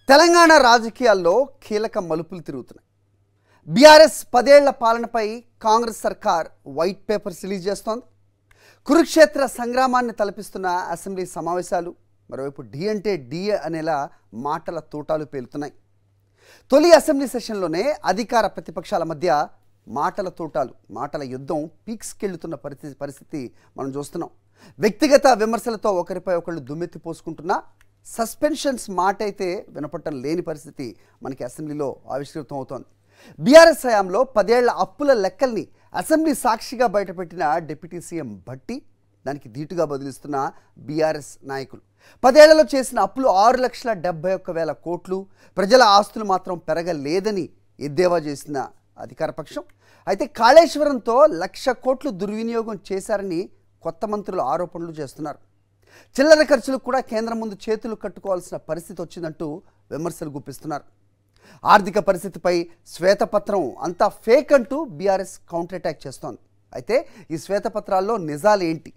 తెలంగాణ రాజకీయాల్లో కీలక మలుపులు తిరుగుతున్నాయి. బీఆర్ఎస్ 10 ఏళ్ల పాలనపై కాంగ్రెస్ సర్కార్ వైట్ పేపర్స్ రిలీజ్ చేస్తోంది. కురుక్షేత్ర సంగ్రామాన్ని తలపిస్తున్న అసెంబ్లీ సమావేశాలు మరోవైపు డి అంటే డి అనేలా మాటల తూటాలు పేలుతున్నాయి. తొలి అసెంబ్లీ సెషన్లోనే అధికార ప్రతిపక్షాల మధ్య మాటల తూటాలు, మాటల యుద్ధం పీక్స్కెళ్తున్న పరిస్థితి మనం చూస్తున్నాం. వ్యక్తిగత విమర్శలతో ఒకరిపై ఒకళ్ళు దుమ్మెత్తి పోసుకుంటున్నా సస్పెన్షన్స్ మాట అయితే వినపడటం లేని పరిస్థితి మనకి అసెంబ్లీలో ఆవిష్కృతం అవుతోంది. బీఆర్ఎస్ హయాంలో 10 ఏళ్ల అప్పుల లెక్కల్ని అసెంబ్లీ సాక్షిగా బయటపెట్టిన డిప్యూటీ సీఎం భట్టి దానికి ధీటుగా బదిలిస్తున్న బీఆర్ఎస్ నాయకులు 10 ఏళ్లలో చేసిన అప్పులు 6,71,000 కోట్లు, ప్రజల ఆస్తులు మాత్రం పెరగలేదని ఎద్దేవా చేసిన అధికార పక్షం అయితే కాళేశ్వరంతో 1,00,000 కోట్లు దుర్వినియోగం చేశారని కొత్త మంత్రులు ఆరోపణలు చేస్తున్నారు. చిల్లర ఖర్చులకు కూడా కేంద్రం ముందు చేతులు కట్టుకోవాల్సిన పరిస్థితి వచ్చిందంటూ విమర్శలు గుప్పిస్తున్నారు. ఆర్థిక పరిస్థితిపై శ్వేతపత్రం అంతా ఫేక్ అంటూ బీఆర్ఎస్ కౌంటర్ అటాక్ చేస్తోంది. అయితే ఈ శ్వేతపత్రాల్లో నిజాలు ఏంటి?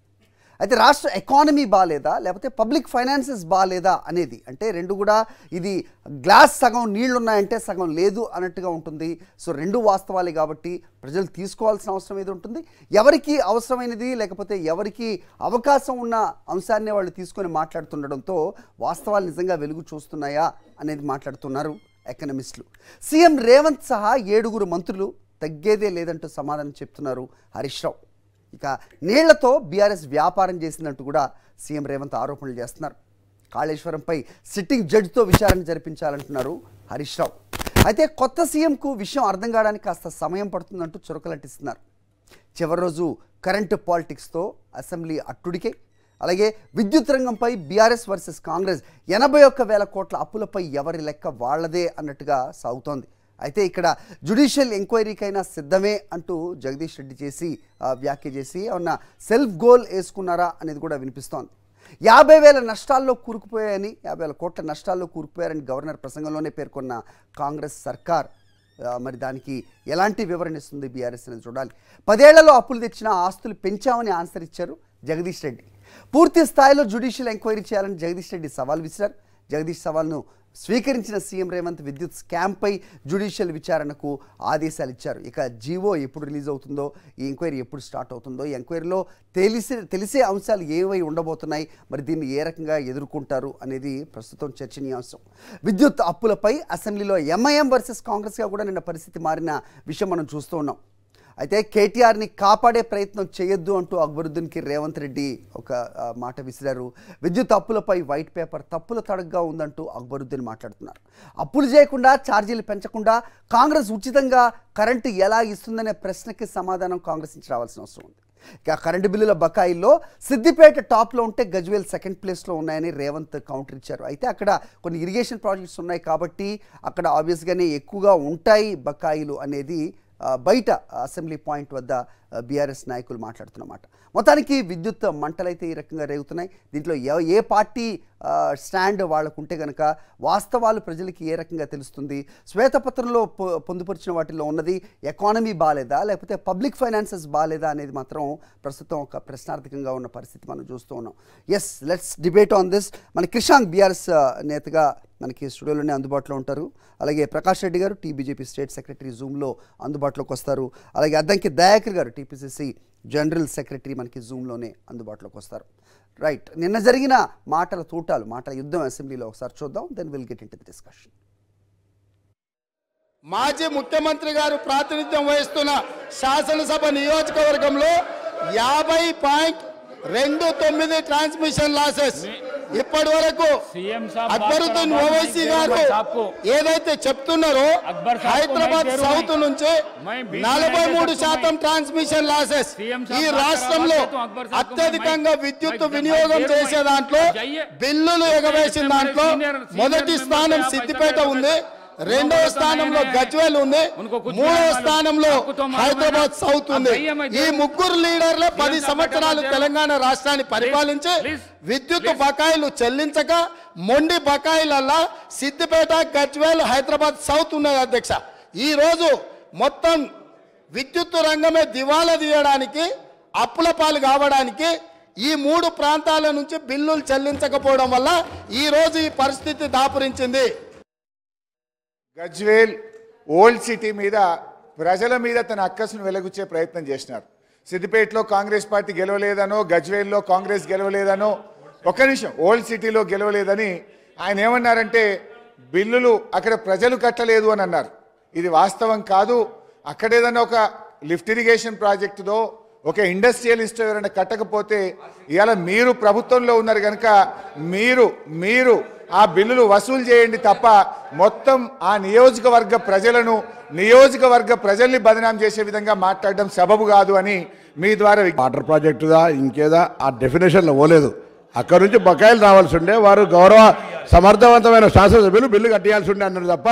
అయితే రాష్ట్ర ఎకానమీ బాగాలేదా లేకపోతే పబ్లిక్ ఫైనాన్సెస్ బాగాలేదా అనేది, అంటే రెండు కూడా ఇది గ్లాస్ సగం నీళ్లున్నాయంటే సగం లేదు అన్నట్టుగా ఉంటుంది. సో రెండు వాస్తవాలే కాబట్టి ప్రజలు తీసుకోవాల్సిన అవసరం ఏది ఉంటుంది, ఎవరికి అవసరమైనది లేకపోతే ఎవరికి అవకాశం ఉన్న అంశాన్ని వాళ్ళు తీసుకొని మాట్లాడుతుండడంతో వాస్తవాలు నిజంగా వెలుగు చూస్తున్నాయా అనేది మాట్లాడుతున్నారు ఎకనమిస్టులు. సీఎం రేవంత్ సహా 7 మంత్రులు తగ్గేదే లేదంటూ సమాధానం చెప్తున్నారు హరీష్ రావు. ఇక నీళ్లతో బీఆర్ఎస్ వ్యాపారం చేసిందంటూ కూడా సీఎం రేవంత్ ఆరోపణలు చేస్తున్నారు. కాళేశ్వరంపై సిట్టింగ్ జడ్జితో విచారణ జరిపించాలంటున్నారు హరీష్ రావు. అయితే కొత్త సీఎంకు విషయం అర్థం కావడానికి కాస్త సమయం పడుతుందంటూ చురకలంటిస్తున్నారు. చివరి రోజు కరెంటు పాలిటిక్స్తో అసెంబ్లీ అట్టుడికే. అలాగే విద్యుత్ రంగంపై బీఆర్ఎస్ వర్సెస్ కాంగ్రెస్ 81,000 కోట్ల అప్పులపై ఎవరి లెక్క వాళ్లదే అన్నట్టుగా సాగుతోంది. అయితే ఇక్కడ జ్యుడిషియల్ ఎంక్వైరీకైనా సిద్ధమే అంటూ జగదీష్ రెడ్డి వ్యాఖ్య చేసి ఏమన్నా సెల్ఫ్ గోల్ వేసుకున్నారా అనేది కూడా వినిపిస్తోంది. 50,000 నష్టాల్లో కూరుకుపోయాయని, 50,000 కోట్ల నష్టాల్లో కూరుకుపోయారని గవర్నర్ ప్రసంగంలోనే పేర్కొన్న కాంగ్రెస్ సర్కార్ మరి దానికి ఎలాంటి వివరణ ఇస్తుంది బీఆర్ఎస్ అనేది చూడాలి. 10 ఏళ్లలో అప్పులు తెచ్చిన ఆస్తులు పెంచామని ఆన్సర్ ఇచ్చారు జగదీష్ రెడ్డి. పూర్తి స్థాయిలో జ్యుడిషియల్ ఎంక్వైరీ చేయాలని జగదీష్ రెడ్డి సవాల్ విసిరారు. జగదీష్ సవాల్ను స్వీకరించిన సీఎం రేవంత్ విద్యుత్ స్కామ్పై జ్యుడిషియల్ విచారణకు ఆదేశాలు ఇచ్చారు. ఇక జీవో ఎప్పుడు రిలీజ్ అవుతుందో, ఈ ఎంక్వైరీ ఎప్పుడు స్టార్ట్ అవుతుందో, ఈ ఎంక్వైరీలో తెలిసే అంశాలు ఏవై ఉండబోతున్నాయి, మరి దీన్ని ఏ రకంగా ఎదుర్కొంటారు అనేది ప్రస్తుతం చర్చనీయాంశం. విద్యుత్ అప్పులపై అసెంబ్లీలో ఎంఐఎం వర్సెస్ కాంగ్రెస్గా కూడా నిన్న పరిస్థితి మారిన విషయం మనం చూస్తూ ఉన్నాం. అయితే కేటీఆర్ని కాపాడే ప్రయత్నం చేయొద్దు అంటూ అక్బరుద్దీన్కి రేవంత్ రెడ్డి ఒక మాట విసిరారు. విద్యుత్ అప్పులపై వైట్ పేపర్ తప్పుల తడగ్గా ఉందంటూ అక్బరుద్దీన్ మాట్లాడుతున్నారు. అప్పులు చేయకుండా, ఛార్జీలు పెంచకుండా కాంగ్రెస్ ఉచితంగా కరెంటు ఎలా ఇస్తుందనే ప్రశ్నకి సమాధానం కాంగ్రెస్ నుంచి రావాల్సిన అవసరం ఉంది. ఇక కరెంటు బిల్లుల బకాయిల్లో సిద్దిపేట టాప్లో ఉంటే గజ్వేల్ సెకండ్ ప్లేస్లో ఉన్నాయని రేవంత్ కౌంటర్ ఇచ్చారు. అయితే అక్కడ కొన్ని ఇరిగేషన్ ప్రాజెక్ట్స్ ఉన్నాయి కాబట్టి అక్కడ ఆబ్వియస్గానే ఎక్కువగా ఉంటాయి బకాయిలు అనేది బయట అసెంబ్లీ పాయింట్ వద్ద బీఆర్ఎస్ నాయకులు మాట్లాడుతున్నమాట. మొత్తానికి విద్యుత్ మంటలైతే ఈ రకంగా రేగుతున్నాయి. దీంట్లో ఏ పార్టీ స్టాండ్ వాళ్ళకు ఉంటే కనుక వాస్తవాలు ప్రజలకి ఏ రకంగా తెలుస్తుంది, శ్వేతపత్రంలో పొందుపరిచిన వాటిల్లో ఉన్నది ఎకానమీ బాగాలేదా లేకపోతే పబ్లిక్ ఫైనాన్సెస్ బాగాలేదా అనేది మాత్రం ప్రస్తుతం ఒక ప్రశ్నార్థకంగా ఉన్న పరిస్థితి మనం చూస్తూ ఉన్నాం. Yes, let's debate on this. మన క్రిషాంక్ బీఆర్ఎస్ నేతగా మనకి స్టూడియోలోనే అందుబాటులో ఉంటారు. అలాగే ప్రకాష్ రెడ్డి గారు టీబీజేపీ స్టేట్ సెక్రటరీ జూమ్లో అందుబాటులోకి వస్తారు. అలాగే అద్దంకి దయాకర్ గారు టీపీసీసీ జనరల్ సెక్రటరీ మనకి జూమ్లోనే అందుబాటులోకి వస్తారు. రైట్, నిన్న జరిగిన మాటల తూటాలు, మాటల యుద్ధం అసెంబ్లీలో ఒకసారి చూద్దాం, then will get into the discussion. మాజీ ముఖ్యమంత్రి గారు ప్రాతినిధ్యం వహిస్తున్న శాసనసభ నియోజకవర్గంలో 50.29 ట్రాన్స్మిషన్ లాసెస్ ఇప్పటి వరకు అక్బరుద్దీన్ ఓవైసీ గారు ఏదైతే చెప్తున్నారో హైదరాబాద్ సౌత్ నుంచి 43% ట్రాన్స్మిషన్ లాసెస్. ఈ రాష్ట్రంలో అత్యధికంగా విద్యుత్ వినియోగం చేసే దాంట్లో, బిల్లులు ఎగవేసిన దాంట్లో మొదటి స్థానం సిద్దిపేట ఉంది, 2వ స్థానంలో గజ్వేల్ ఉంది, 3వ స్థానంలో హైదరాబాద్ సౌత్ ఉంది. ఈ ముగ్గురు లీడర్లే 10 సంవత్సరాలు తెలంగాణ రాష్ట్రాన్ని పరిపాలించి విద్యుత్ బకాయిలు చెల్లించక మొండి బకాయిలల్లా సిద్దిపేట, గజ్వేల్, హైదరాబాద్ సౌత్ ఉన్నది అధ్యక్ష. ఈ రోజు మొత్తం విద్యుత్ రంగమే దివాలా తీయడానికి, అప్పుల పాలు కావడానికి ఈ 3 ప్రాంతాల నుంచి బిల్లులు చెల్లించకపోవడం వల్ల ఈ రోజు ఈ పరిస్థితి దాపురించింది. గజ్వేల్ ఓల్డ్ సిటీ మీద ప్రజల మీద తన అక్కసును వెలగుచ్చే ప్రయత్నం చేసినారు. సిద్దిపేటలో కాంగ్రెస్ పార్టీ గెలవలేదనో, గజ్వేల్లో కాంగ్రెస్ గెలవలేదనో, ఒక్క నిమిషం, ఓల్డ్ సిటీలో గెలవలేదని ఆయన ఏమన్నారంటే బిల్లులు అక్కడ ప్రజలు కట్టలేదు అని అన్నారు. ఇది వాస్తవం కాదు. అక్కడ ఏదన్నా ఒక లిఫ్ట్ ఇరిగేషన్ ప్రాజెక్టుదో ఒక ఇండస్ట్రియలిస్ట్ ఎవరైనా కట్టకపోతే ఇవాళ మీరు ప్రభుత్వంలో ఉన్నారు కనుక మీరు ఆ బిల్లులు వసూలు చేయండి తప్ప మొత్తం ఆ నియోజకవర్గ ప్రజల్ని బదనాం చేసే విధంగా మాట్లాడడం సబబు కాదు అని మీ ద్వారా. వాటర్ ప్రాజెక్టుదా ఇంకేదా ఆ డెఫినేషన్లో పోలేదు. అక్కడి నుంచి బకాయిలు రావాల్సి ఉండే, వారు గౌరవ సమర్థవంతమైన శాసనసభ్యులు బిల్లు కట్టేయాల్సి ఉండే అన్నారు తప్ప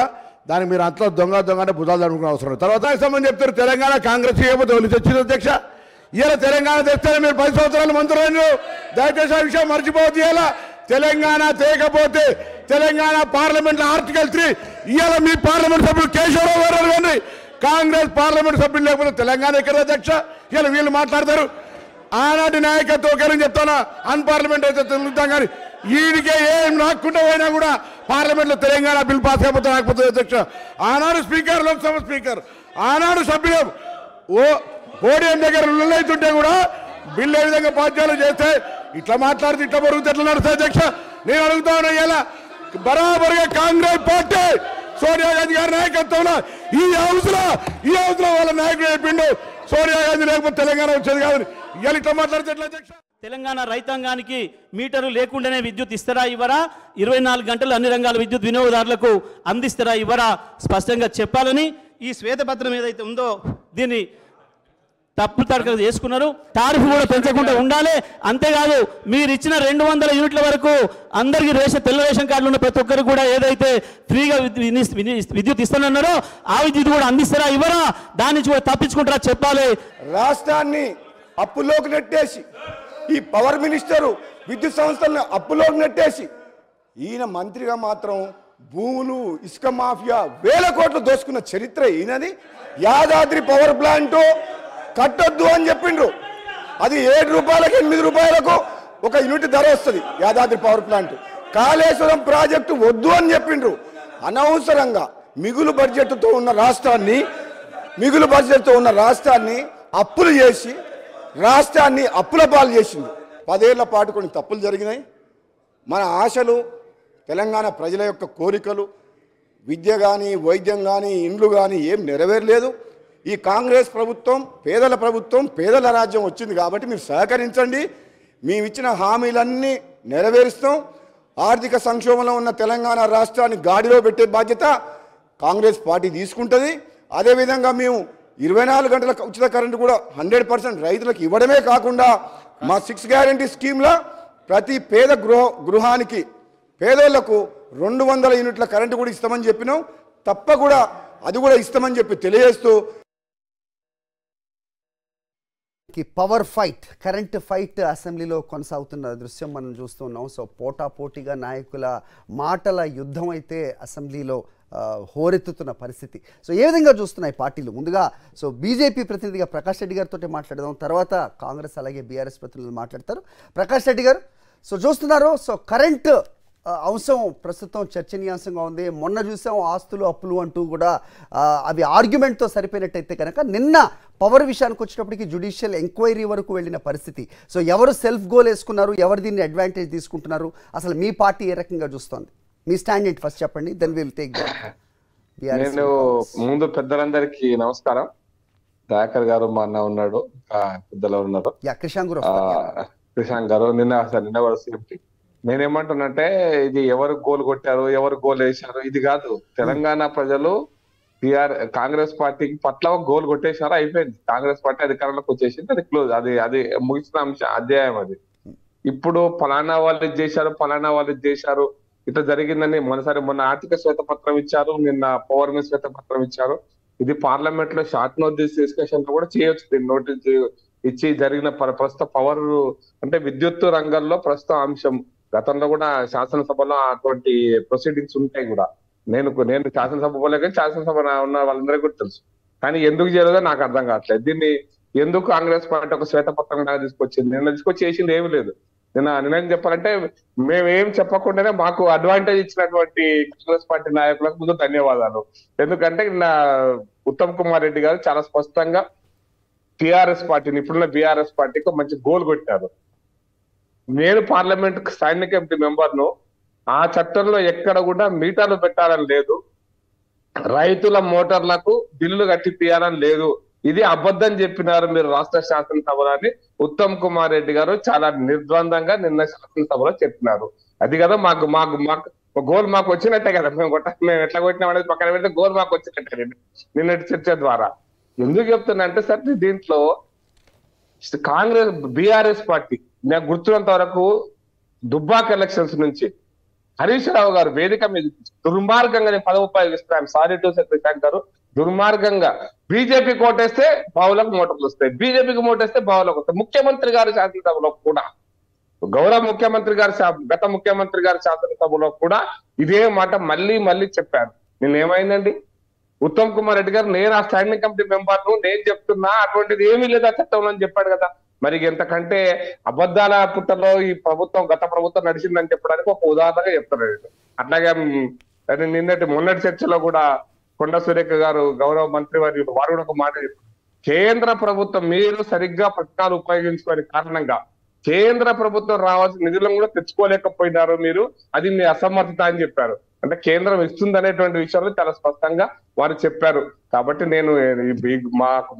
దానికి మీరు అంతలో దొంగ బుధాలు అనుకునే అవసరం లేదు. తర్వాత సంబంధం చెప్తారు తెలంగాణ కాంగ్రెస్ చేయకపోతే వాళ్ళు తెచ్చింది అధ్యక్ష. ఇలా తెలంగాణ తెస్తే మీరు 10 సంవత్సరాలు మంత్రులు, దయచేసి ఆ విషయం మర్చిపోవద్దు. ఇలా తెలంగాణ తేకపోతే తెలంగాణ పార్లమెంట్ ఆర్టికల్ 3 ఇవాళ మీ పార్లమెంట్ సభ్యులు కేశవరావు గారు కానీ కాంగ్రెస్ పార్లమెంట్ సభ్యులు లేకపోతే తెలంగాణ ఎక్కడ అధ్యక్ష? ఇలా వీళ్ళు మాట్లాడతారు. ఆనాటి నాయకత్వం ఒకేరని చెప్తానా, అన్పార్లమెంట్ అయితే తెలుగుతాం కానీ వీడికే ఏం రాకుండా పోయినా కూడా పార్లమెంట్లో తెలంగాణ బిల్ పాస్ అయిపోతే రాకపోతే అధ్యక్ష. ఆనాడు స్పీకర్, లోక్సభ స్పీకర్, ఆనాడు సభ్యులు పోడియం దగ్గర లొల్లైతుంటే కూడా బిల్లు ఏ విధంగా పాద్యాలు చేస్తే ఇట్లా మాట్లాడితే ఇట్లా పొరుగుతే ఎట్లా నడుస్తుంది అధ్యక్ష? నేను అడుగుతా ఉన్నా, ఇలా బరాబరుగా కాంగ్రెస్ పార్టీ సోనియా గాంధీ గారి నాయకత్వంలో ఈ హౌస్ లో వాళ్ళ నాయకుడు చెప్పిండు సోనియా గాంధీ లేకపోతే తెలంగాణ వచ్చేది కాదు. ఇవాళ ఇట్లా మాట్లాడితే ఎట్లా అధ్యక్ష? తెలంగాణ రైతాంగానికి మీటరు లేకుండానే విద్యుత్ ఇస్తారా ఇవ్వరా? 24 గంటలు అన్ని రంగాల విద్యుత్ వినియోగదారులకు అందిస్తారా ఇవ్వరా? స్పష్టంగా చెప్పాలని ఈ శ్వేతపత్రం ఏదైతే ఉందో దీన్ని తప్పు తడకలు చేసుకున్నారు. టారిఫ్ కూడా పెంచకుండా ఉండాలి. అంతేకాదు మీరు ఇచ్చిన 200 యూనిట్ల వరకు అందరికీ తెల్ల రేషన్ కార్డులు ఉన్న ప్రతి ఒక్కరు కూడా ఏదైతే ఫ్రీగా విద్యుత్ ఇస్తానన్నారో ఆ విద్యుత్ కూడా అందిస్తారా ఇవ్వరా? దాని నుంచి కూడా తప్పించుకుంటారా చెప్పాలి. రాష్ట్రాన్ని అప్పులోకి నెట్టేసి ఈ పవర్ మినిస్టరు విద్యుత్ సంస్థలను అప్పులోకి నెట్టేసి ఈయన మంత్రిగా మాత్రం భూములు, ఇసుక మాఫియా 1000 కోట్లు దోసుకున్న చరిత్ర ఈయనది. యాదాద్రి పవర్ ప్లాంట్ కట్టొద్దు అని చెప్పిండ్రు. అది 7 రూపాయలకు 8 రూపాయలకు ఒక యూనిట్ ధర వస్తుంది Yadadri power plant. Kaleshwaram project వద్దు అని చెప్పిండ్రు. అనవసరంగా మిగులు బడ్జెట్తో ఉన్న రాష్ట్రాన్ని అప్పులు చేసి రాష్ట్రాన్ని అప్పుల పాలు చేసింది. 10 ఏళ్ల పాటు కొన్ని తప్పులు జరిగినాయి. మన ఆశలు, తెలంగాణ ప్రజల యొక్క కోరికలు, విద్య కానీ, వైద్యం కానీ, ఇండ్లు కానీ ఏం నెరవేరలేదు. ఈ కాంగ్రెస్ ప్రభుత్వం పేదల రాజ్యం వచ్చింది కాబట్టి మీరు సహకరించండి. మేము ఇచ్చిన హామీలన్నీ నెరవేరుస్తాం. ఆర్థిక సంక్షోభంలో ఉన్న తెలంగాణ రాష్ట్రాన్ని గాడిలో పెట్టే బాధ్యత కాంగ్రెస్ పార్టీ తీసుకుంటుంది. అదేవిధంగా మేము 24 గంటల ఉచిత కరెంటు కూడా 100% రైతులకు ఇవ్వడమే కాకుండా మా 6 గ్యారంటీ స్కీమ్లో ప్రతి పేద గృహానికి పేదోళ్లకు 200 యూనిట్ల కరెంటు కూడా ఇస్తామని చెప్పినాం. తప్పకుండా అది కూడా ఇస్తామని చెప్పి తెలియజేస్తూ పవర్ ఫైట్, కరెంట్ ఫైట్ అసెంబ్లీలో కొనసాగుతున్న దృశ్యం మనం చూస్తున్నాం. సో పోటాపోటీగా నాయకుల మాటల యుద్ధం అయితే అసెంబ్లీలో హోరెత్తుతున్న పరిస్థితి. సో ఏ విధంగా చూస్తున్నాయి పార్టీలు? ముందుగా సో బీజేపీ ప్రతినిధిగా ప్రకాష్ రెడ్డి గారితో మాట్లాడదాం, తర్వాత కాంగ్రెస్ అలాగే బీఆర్ఎస్ ప్రతినిధులు మాట్లాడతారు. ప్రకాష్ రెడ్డి గారు, సో చూస్తున్నారు, సో కరెంట్ అంశం ప్రస్తుతం చర్చనీయాంశంగా ఉంది. మొన్న చూసాం ఆస్తులు అప్పులు అంటూ కూడా అవి ఆర్గ్యుమెంట్తో సరిపోయినట్టయితే కనుక నిన్న పవర్ విషయానికి వచ్చేటప్పటికి జ్యుడిషియల్ ఎంక్వైరీ వరకు వెళ్ళిన పరిస్థితి. సో ఎవరు సెల్ఫ్ గోల్ వేసుకున్నారు, ఎవరు దీన్ని అడ్వాంటేజ్ తీసుకుంటున్నారు, అసలు మీ పార్టీ ఏ రకంగా చూస్తోంది? మీ స్టాండ్ ఏంటి ఫస్ట్ చెప్పండి, దెన్ విల్ టేక్ దట్. నేను ముందు పెద్దలందరికీ నమస్కారం. దయాకర్ గారు మా అన్న ఉన్నాడు, పెద్దలు ఉన్నారు, క్రిషాంక్ గారు నిన్న వరకు. నేనేమంటున్నంటే ఇది ఎవరు గోల్ కొట్టారు, ఎవరు గోల్ వేశారు ఇది కాదు. తెలంగాణ ప్రజలు కాంగ్రెస్ పార్టీకి పట్ల గోల్ కొట్టేశారు, అయిపోయింది. కాంగ్రెస్ పార్టీ అధికారంలోకి వచ్చేసింది, అది క్లోజ్, అది ముగిసిన అధ్యాయం. అది ఇప్పుడు ఫలానా వాళ్ళు ఇది చేశారు, ఫలానా వాళ్ళు ఇది చేశారు, ఇట్లా జరిగిందని మొన్న ఆర్థిక శ్వేతపత్రం ఇచ్చారు, నిన్న పవర్ మీద శ్వేతపత్రం ఇచ్చారు. ఇది పార్లమెంట్ లో షార్ట్ నోటీస్ డిస్కషన్ లో కూడా చేయొచ్చు. దీన్ని నోటీస్ ఇచ్చి జరిగిన ప్రస్తుత పవర్ అంటే విద్యుత్ రంగంలో ప్రస్తుత అంశం గతంలో కూడా శాసనసభలో అటువంటి ప్రొసీడింగ్స్ ఉంటాయి కూడా. నేను శాసనసభ పోలే కానీ శాసనసభ ఉన్న వాళ్ళందరికీ కూడా తెలుసు. కానీ ఎందుకు చేయలేదో నాకు అర్థం కావట్లేదు. దీన్ని ఎందుకు కాంగ్రెస్ పార్టీ ఒక శ్వేతపత్రం తీసుకొచ్చింది? నిన్న తీసుకొచ్చి చేసింది ఏమీ లేదు. నేనేం చెప్పాలంటే మేమేం చెప్పకుండానే మాకు అడ్వాంటేజ్ ఇచ్చినటువంటి కాంగ్రెస్ పార్టీ నాయకులకు ముందు ధన్యవాదాలు. ఎందుకంటే ఉత్తమ్ కుమార్ రెడ్డి గారు చాలా స్పష్టంగా టిఆర్ఎస్ పార్టీని, ఇప్పుడున్న బీఆర్ఎస్ పార్టీకి మంచి గోల్ కొట్టారు. నేను పార్లమెంట్ స్టాండింగ్ కమిటీ మెంబర్ను, ఆ చట్టంలో ఎక్కడ కూడా మీటర్లు పెట్టాలని లేదు, రైతుల మోటార్లకు బిల్లులు కట్టి తీయాలని లేదు. ఇది అబద్ధం చెప్పినారు మీరు రాష్ట్ర శాసనసభలో అని ఉత్తమ్ కుమార్ రెడ్డి గారు చాలా నిర్ద్వందంగా నిన్న శాసనసభలో చెప్పినారు. అది కదా మాకు మాకు మాకు గోల్ మాకు వచ్చినట్టే కదా. మేము ఎట్లా కొట్టినాం అనేది పక్కన పెడితే గోల్ మాకు వచ్చినట్టే నిన్నటి చర్చ ద్వారా. ఎందుకు చెప్తున్నా అంటే సార్, దీంట్లో కాంగ్రెస్ బీఆర్ఎస్ పార్టీ నాకు గుర్తున్నంత వరకు దుబ్బాక ఎలక్షన్స్ నుంచి హరీష్ రావు గారు వేదిక మీద దుర్మార్గంగా నేను పదవి ఉపయోగిస్తున్నాను, సారీ టు శశాంక్ గారు, దుర్మార్గంగా బీజేపీ కోటేస్తే బావులకు మోటార్లు వస్తాయి, బీజేపీకి మోటేస్తే బావులకు వస్తాయి. ముఖ్యమంత్రి గారి శాసనసభలో కూడా, గౌరవ ముఖ్యమంత్రి గారి గత ముఖ్యమంత్రి గారి శాసనసభలో కూడా ఇదే మాట మళ్ళీ మళ్ళీ చెప్పారు. నేనేమైందండి, ఉత్తమ్ కుమార్ రెడ్డి గారు నేను ఆ స్టాండింగ్ కమిటీ మెంబర్ను, నేను చెప్తున్నా అటువంటిది ఏమీ లేదు ఆ చట్టంలో అని చెప్పాడు కదా. మరి ఎంతకంటే అబద్ధాల పుట్టలో ఈ ప్రభుత్వం, గత ప్రభుత్వం నడిచిందని చెప్పడానికి ఒక ఉదాహరణగా చెప్తున్నాడు. అట్లాగే మొన్నటి చర్చలో కూడా కొండ సురేఖ గారు, గౌరవ మంత్రి వారు కూడా ఒక మాట చెప్పారు. కేంద్ర ప్రభుత్వం మీరు సరిగ్గా పథకాలు ఉపయోగించుకోని కారణంగా కేంద్ర ప్రభుత్వం రావాల్సిన నిధులను కూడా తెచ్చుకోలేకపోయినారు మీరు, అది మీ అసమర్థత అని చెప్పారు. అంటే కేంద్రం ఇస్తుంది అనేటువంటి విషయంలో చాలా స్పష్టంగా వారు చెప్పారు. కాబట్టి నేను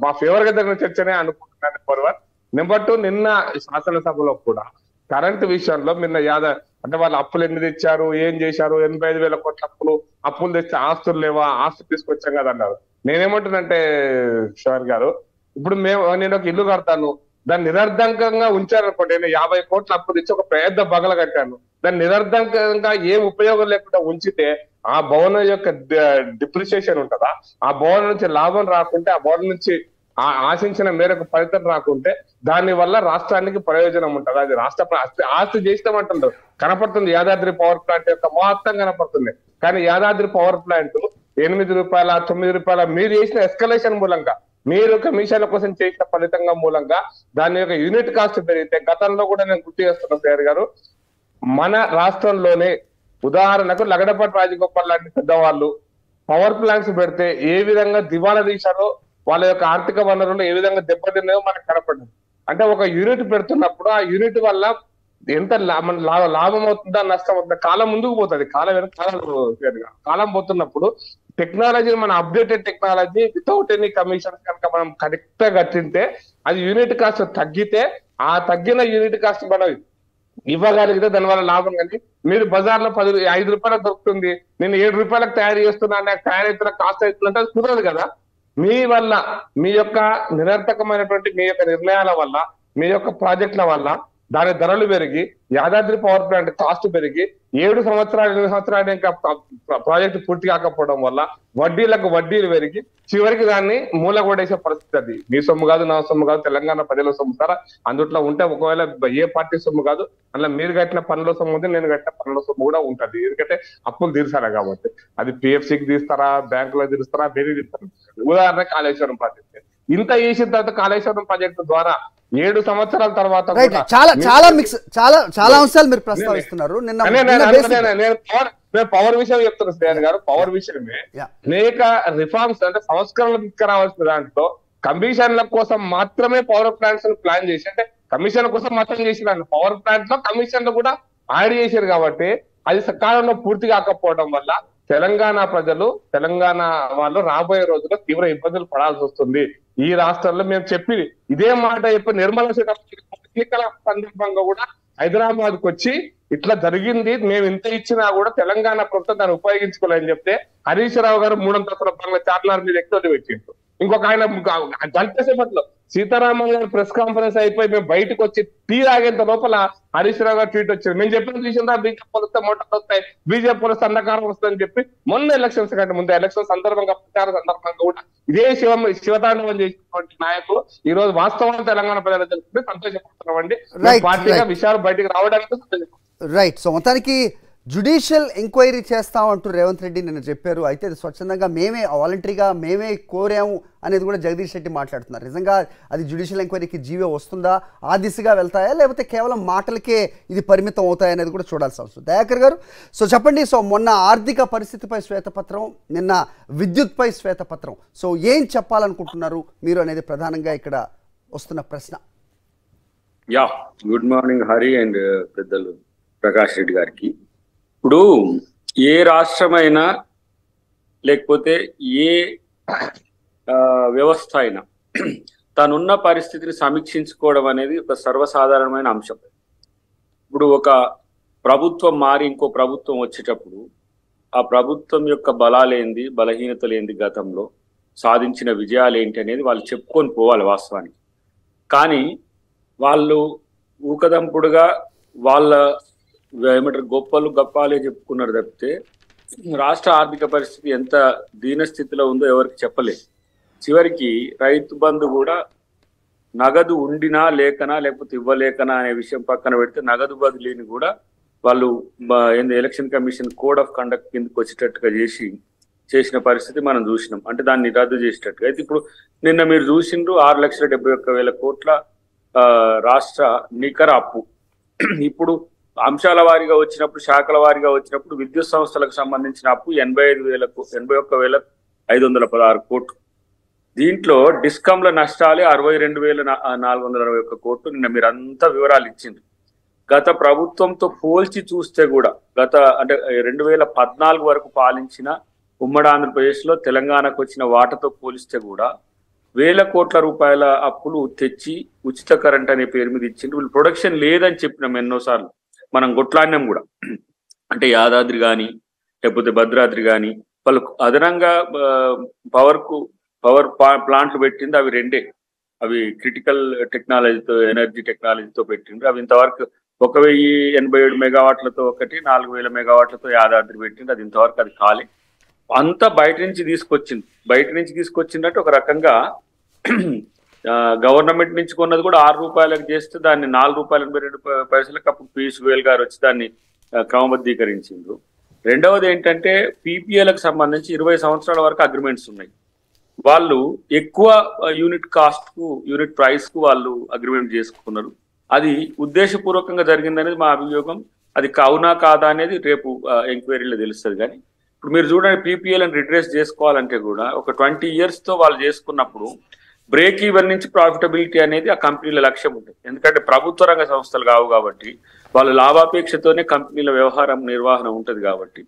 మా ఫేవర్ గా జరిగిన చర్చనే అనుకుంటున్నాను. నెంబర్ 2, నిన్న శాసనసభలో కూడా కరెంటు విషయంలో నిన్న అంటే వాళ్ళు అప్పులు ఎన్ని తెచ్చారు, ఏం చేశారు, 85,000 కోట్ల అప్పులు తెచ్చి ఆస్తులు లేవా, ఆస్తులు తీసుకొచ్చాం కదా అన్నారు. నేనేమంటున్నంటే శివన్ గారు, ఇప్పుడు నేను ఒక ఇల్లు కడతాను, దాన్ని నిరర్ధకంగా ఉంచారనుకోండి, నేను 50 కోట్ల అప్పు తెచ్చి ఒక పెద్ద బగల కట్టాను, దాన్ని నిరర్ధకంగా ఏం ఉపయోగం లేకుండా ఉంచితే ఆ భవనం యొక్క డిప్రిసియేషన్ ఉంటుందా, ఆ భవనం నుంచి లాభం రాకుంటే, ఆ భవనం నుంచి ఆశించిన మేరకు ఫలితం రాకుంటే దాని వల్ల రాష్ట్రానికి ప్రయోజనం ఉంటుంది. అది రాష్ట్ర ఆస్తి చేస్తామంటుండ్రు, కనపడుతుంది యాదాద్రి పవర్ ప్లాంట్ యొక్క మహత్వం కనపడుతుంది. కానీ యాదాద్రి పవర్ ప్లాంట్ 8 రూపాయల 9 రూపాయల మీరు చేసిన ఎస్కలేషన్ మూలంగా, మీరు కమిషన్ల కోసం చేసిన ఫలితంగా మూలంగా దాని యొక్క యూనిట్ కాస్ట్ పెరిగితే, గతంలో కూడా నేను గుర్తు చేస్తున్నా సార్ గారు, మన రాష్ట్రంలోనే ఉదాహరణకు లగడపాటి రాజగోపాల్ లాంటి పెద్దవాళ్ళు పవర్ ప్లాంట్స్ పెడితే ఏ విధంగా దివాలా తీశారో, వాళ్ళ యొక్క ఆర్థిక వనరులు ఏ విధంగా దెబ్బతిన్నాయో మనకు కనపడింది. అంటే ఒక యూనిట్ పెడుతున్నప్పుడు ఆ యూనిట్ వల్ల ఎంత లాభం అవుతుందా, నష్టం అవుతుందా, కాలం ముందుకు పోతుంది, కాలం పోతున్నప్పుడు టెక్నాలజీని మన updated technology without any commission కనుక మనం కరెక్ట్ గా కట్టింటే అది యూనిట్ కాస్ట్ తగ్గితే, ఆ తగ్గిన యూనిట్ కాస్ట్ మనం ఇవ్వగలిగితే దానివల్ల లాభం. కానీ మీరు బజార్లో 5 రూపాయలకు దొరుకుతుంది, నేను 7 రూపాయలకు తయారు చేస్తున్నా, నాకు తయారైతున్న కాస్ట్ అవుతుందంటే అది కుదరదు కదా. మీ వల్ల, మీ యొక్క నిరర్థకమైనటువంటి మీ యొక్క నిర్ణయాల వల్ల, మీ యొక్క ప్రాజెక్టుల వల్ల దాని ధరలు పెరిగి, యాదాద్రి పవర్ ప్లాంట్ కాస్ట్ పెరిగి 7 సంవత్సరాలు 8 సంవత్సరాలు ఇంకా ప్రాజెక్టు పూర్తి కాకపోవడం వల్ల వడ్డీలకు వడ్డీలు పెరిగి చివరికి దాన్ని మూలగొడేసే పరిస్థితి. అది మీ సొమ్ము కాదు, నా సొమ్ము కాదు, తెలంగాణ ప్రజల సొమ్ము సార్. అందుట్లో ఉంటే ఒకవేళ ఏ పార్టీ సొమ్ము కాదు, అలా మీరు కట్టిన పనుల సొమ్ము ఉంది, నేను కట్టిన పనుల సొమ్ము కూడా ఉంటది. ఎందుకంటే అప్పులు తీర్చారా కాబట్టి. అది పిఎఫ్సికి తీస్తారా, బ్యాంకులో తీరుస్తారా, వేరే తీస్తారు. ఉదాహరణ కాళేశ్వరం ప్రాజెక్ట్. ఇంత చేసిన తర్వాత కాళేశ్వరం ప్రాజెక్టు ద్వారా 7 సంవత్సరాల తర్వాత చాలా అంశాలు మీరు ప్రస్తావిస్తున్నారు. నేను పవర్ విషయం చెప్తున్నా శ్రేయన్ గారు, పవర్ విషయమే అనేక రిఫార్మ్స్ అంటే సంస్కరణలు తీసుకురావాల్సిన దాంట్లో కమిషన్ల కోసం మాత్రమే పవర్ ప్లాంట్స్ ప్లాన్ చేసి, అంటే కమిషన్ల కోసం మాత్రం చేసిన పవర్ ప్లాంట్ లో కమిషన్లు కూడా యాడ్ చేశారు. కాబట్టి అది సకాలంలో పూర్తి కాకపోవడం వల్ల తెలంగాణ ప్రజలు, తెలంగాణ వాళ్ళు రాబోయే రోజుల్లో తీవ్ర ఇబ్బందులు పడాల్సి వస్తుంది. ఈ రాష్ట్రంలో మేము చెప్పి ఇదే మాట చెప్పి నిర్మలా సీతారామన్ ఎన్నికల సందర్భంగా కూడా హైదరాబాద్ కు వచ్చి ఇట్లా జరిగింది, మేము ఇంత ఇచ్చినా కూడా తెలంగాణ ప్రభుత్వం దాన్ని ఉపయోగించుకోలేని చెప్తే హరీష్ రావు గారు 300 రూపాయల చార్మినార్ మీద ఎక్కువ పెట్టిండ్రు. ఇంకొక ఆయన గంట సేపట్లో సీతారామన్ గారు ప్రెస్ కాన్ఫరెన్స్ అయిపోయి మేము బయటకు వచ్చి టీ తాగేంత లోపల హరీష్ రావు గారు ట్వీట్ వచ్చింది, మేము చెప్పిన విషయం బీజేపీ పోలిస్తే మోటార్లు వస్తాయి, బీజేపీ పోలిస్తే అంధకారం వస్తుందని చెప్పి మొన్న ఎలక్షన్స్ కంటే ముందు ఎలక్షన్ సందర్భంగా, ప్రచార సందర్భంగా కూడా ఇదే శివతాండవం చేసినటువంటి నాయకులు ఈ రోజు వాస్తవాలు తెలంగాణ ప్రజలు తెలుసుకుంటే సంతోషపడుతున్నామండి. పార్టీగా విషయాలు బయటకు రావడానికి రైట్. సో మొత్తానికి జ్యుడిషియల్ ఎంక్వైరీ చేస్తామంటూ రేవంత్ రెడ్డి నిన్న చెప్పారు. అయితే అది స్వచ్ఛందంగా మేమే వాలంటరీగా మేమే కోరాము అనేది కూడా జగదీష్ రెడ్డి మాట్లాడుతున్నారు. నిజంగా అది జ్యుడిషియల్ ఎంక్వైరీకి జీవో వస్తుందా, ఆ దిశగా వెళ్తాయా, లేకపోతే కేవలం మాటలకే ఇది పరిమితం అవుతాయా అనేది కూడా చూడాల్సి అవసరం. దయాకర్ గారు, సో చెప్పండి. సో మొన్న ఆర్థిక పరిస్థితిపై శ్వేతపత్రం, నిన్న విద్యుత్పై శ్వేతపత్రం, సో ఏం చెప్పాలనుకుంటున్నారు మీరు అనేది ప్రధానంగా ఇక్కడ వస్తున్న ప్రశ్న. Yeah, good morning Hari and పెద్దలు ప్రకాష్ రెడ్డి గారికి. ఇప్పుడు ఏ రాష్ట్రమైనా లేకపోతే ఏ వ్యవస్థ అయినా తనున్న పరిస్థితిని సమీక్షించుకోవడం అనేది ఒక సర్వసాధారణమైన అంశం. ఇప్పుడు ఒక ప్రభుత్వం మారి ఇంకో ప్రభుత్వం వచ్చేటప్పుడు ఆ ప్రభుత్వం యొక్క బలాలేంది, బలహీనతలేంది, గతంలో సాధించిన విజయాలు ఏంటి అనేది వాళ్ళు చెప్పుకొని పోవాలి వాస్తవానికి. కానీ వాళ్ళు ఊకదంపుడుగా వాళ్ళ ఏమంటారు గొప్పలు గొప్పాలే చెప్పుకున్నారు తప్పితే రాష్ట్ర ఆర్థిక పరిస్థితి ఎంత దీనస్థితిలో ఉందో ఎవరికి చెప్పలేదు. చివరికి రైతు బంధు కూడా నగదు ఉండినా లేకనా లేకపోతే ఇవ్వలేకనా అనే విషయం పక్కన పెడితే నగదు బదిలీని కూడా వాళ్ళు election commission code of conduct కిందకి వచ్చేటట్టుగా చేసిన పరిస్థితి మనం చూసినాం. అంటే దాన్ని రద్దు చేసేటట్టుగా. అయితే ఇప్పుడు నిన్న మీరు చూసిండ్రు 6,71,000 కోట్ల రాష్ట్ర నికర అప్పు. ఇప్పుడు అంశాల వారీగా వచ్చినప్పుడు, శాఖల వారీగా వచ్చినప్పుడు విద్యుత్ సంస్థలకు సంబంధించిన అప్పు 81,516 కోట్లు. దీంట్లో డిస్కంల నష్టాలే 62,461 కోట్లు. నిన్న మీరు అంతా వివరాలు ఇచ్చిండ్రు. గత ప్రభుత్వంతో పోల్చి చూస్తే కూడా అంటే 2014 వరకు పాలించిన ఉమ్మడి ఆంధ్రప్రదేశ్లో తెలంగాణకు వచ్చిన వాటాతో పోలిస్తే కూడా 1,000 కోట్ల రూపాయల అప్పులు తెచ్చి ఉచిత కరెంట్ అనే పేరు మీద ఇచ్చిండ్రు. వీళ్ళు ప్రొడక్షన్ లేదని చెప్పినాం ఎన్నోసార్లు, మనం కొట్లాడినాం కూడా. అంటే యాదాద్రి కానీ లేకపోతే భద్రాద్రి కానీ వాళ్ళు అదనంగా పవర్ ప్లాంట్లు పెట్టింది. అవి రెండే, అవి క్రిటికల్ టెక్నాలజీతో, ఎనర్జీ టెక్నాలజీతో పెట్టిండ్రు. అవి ఇంతవరకు 1,087 మెగావాట్లతో ఒకటి, 4,000 మెగావాట్లతో యాదాద్రి పెట్టిండ్రు. అది ఇంతవరకు అది ఖాళీ. అంతా బయట నుంచి తీసుకొచ్చిందంటే ఒక రకంగా గవర్నమెంట్ నుంచి కొన్నది కూడా 6 రూపాయలకు చేస్తే దాన్ని 4,82 అప్పుడు పీయూష్ గోయల్ గారు వచ్చి దాన్ని క్రమబద్ధీకరించిండ్రు. రెండవది ఏంటంటే పీపీఎలకు సంబంధించి 20 సంవత్సరాల వరకు అగ్రిమెంట్స్ ఉన్నాయి. వాళ్ళు ఎక్కువ యూనిట్ ప్రైస్ కు వాళ్ళు అగ్రిమెంట్ చేసుకున్నారు. అది ఉద్దేశపూర్వకంగా జరిగిందనేది మా అభియోగం. అది అవునా కాదా అనేది రేపు ఎంక్వైరీలో తెలుస్తుంది. కానీ ఇప్పుడు మీరు చూడండి, పీపీఎల్ని రిడ్రెస్ చేసుకోవాలంటే కూడా ఒక 20 years తో వాళ్ళు చేసుకున్నప్పుడు బ్రేక్ ఈవెన్ నుంచి ప్రాఫిటబిలిటీ అనేది ఆ కంపెనీల లక్ష్యం ఉంటుంది. ఎందుకంటే ప్రభుత్వ రంగ సంస్థలు కావు కాబట్టి వాళ్ళు లాభాపేక్షతోనే కంపెనీల నిర్వహణ ఉంటుంది కాబట్టి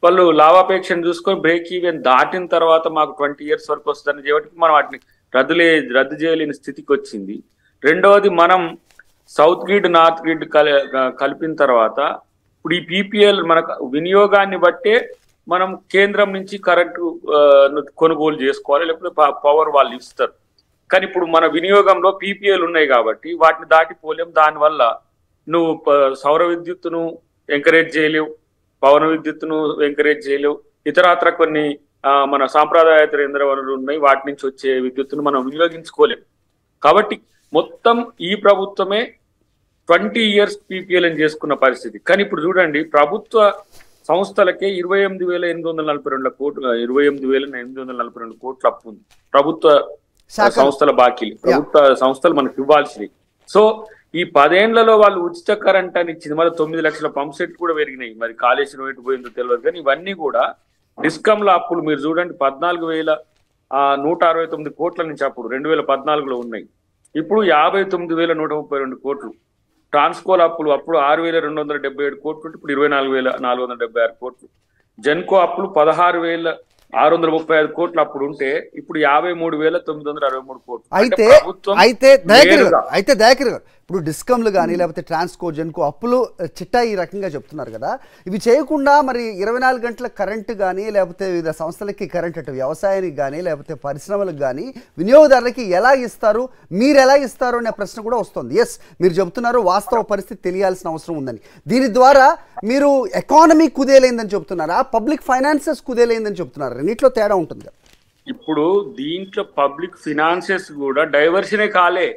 వాళ్ళు లాభాపేక్షను చూసుకొని బ్రేక్ ఈవెన్ దాటిన తర్వాత మాకు 20 years వరకు వస్తుందని చెప్పి మనం వాటిని రద్దు చేయలేని స్థితికి వచ్చింది. రెండవది, మనం సౌత్ గ్రిడ్ నార్త్ గ్రిడ్ కలిపిన తర్వాత ఇప్పుడు ఈ పీపీఎల్ మనకు వినియోగాన్ని బట్టే మనం కేంద్రం నుంచి కరెంటు కొనుగోలు చేసుకోవాలి, లేకపోతే పవర్ వాళ్ళు ఇస్తారు. కానీ ఇప్పుడు మన వినియోగంలో పీపీఎల్ ఉన్నాయి కాబట్టి వాటిని దాటిపోలేం. దానివల్ల నువ్వు సౌర విద్యుత్తును ఎంకరేజ్ చేయలేవు, పవన విద్యుత్తును ఎంకరేజ్ చేయలేవు, ఇతరత్ర కొన్ని మన సాంప్రదాయేతర ఇంధన వనరులు ఉన్నాయి, వాటి నుంచి వచ్చే విద్యుత్తును మనం వినియోగించుకోలేం. కాబట్టి మొత్తం ఈ ప్రభుత్వమే 20 years పీపీఎల్ అని చేసుకున్న పరిస్థితి. కానీ ఇప్పుడు చూడండి, ప్రభుత్వ సంస్థలకే 28,842 కోట్లు, 28,842 కోట్ల అప్పు ఉంది. ప్రభుత్వ సంస్థల బాకీలు, ప్రభుత్వ సంస్థలు మనకు ఇవ్వాల్సినవి. సో ఈ 10 ఏళ్లలో వాళ్ళు ఉచిత కరెంట్ అని ఇచ్చింది. మరి 9 లక్షల పంప్ సెట్ కూడా పెరిగినాయి. మరి కాళేశ్వరం ఎటు పోయిందో తెలియదు. కానీ ఇవన్నీ కూడా డిస్కంల అప్పులు మీరు చూడండి, 14,169 కోట్ల నుంచి అప్పుడు 2014లో ఉన్నాయి. ఇప్పుడు 59,132 కోట్లు. ట్రాన్స్కోల్ అప్పులు అప్పుడు 6,277 కోట్లు, ఇప్పుడు 24,476 కోట్లు. జెన్కో అప్పులు 16,635 కోట్లు అప్పుడు ఉంటే ఇప్పుడు 53,963 కోట్లు. అయితే దయాకర్ గారు, ఇప్పుడు డిస్కమ్లు కానీ లేకపోతే ట్రాన్స్కో, జెన్కో అప్పులు చిట్టా ఈ రకంగా చెప్తున్నారు కదా. ఇవి చేయకుండా మరి 24 గంటల కరెంటు కానీ లేకపోతే వివిధ సంస్థలకి కరెంట్, అటు వ్యవసాయానికి కానీ లేకపోతే పరిశ్రమలకు కానీ వినియోగదారులకి ఎలా ఇస్తారు, మీరు ఎలా ఇస్తారు అనే ప్రశ్న కూడా వస్తుంది. ఎస్, మీరు చెబుతున్నారు వాస్తవ పరిస్థితి తెలియాల్సిన అవసరం ఉందని. దీని ద్వారా మీరు ఎకానమీ కుదేలైందని చెప్తున్నారా, పబ్లిక్ ఫైనాన్సెస్ కుదేలైందని చెప్తున్నారు? రెండిట్లో తేడా ఉంటుంది కదా. ఇప్పుడు దీంట్లో పబ్లిక్ ఫినాన్సెస్ కూడా డైవర్షనే కాలే.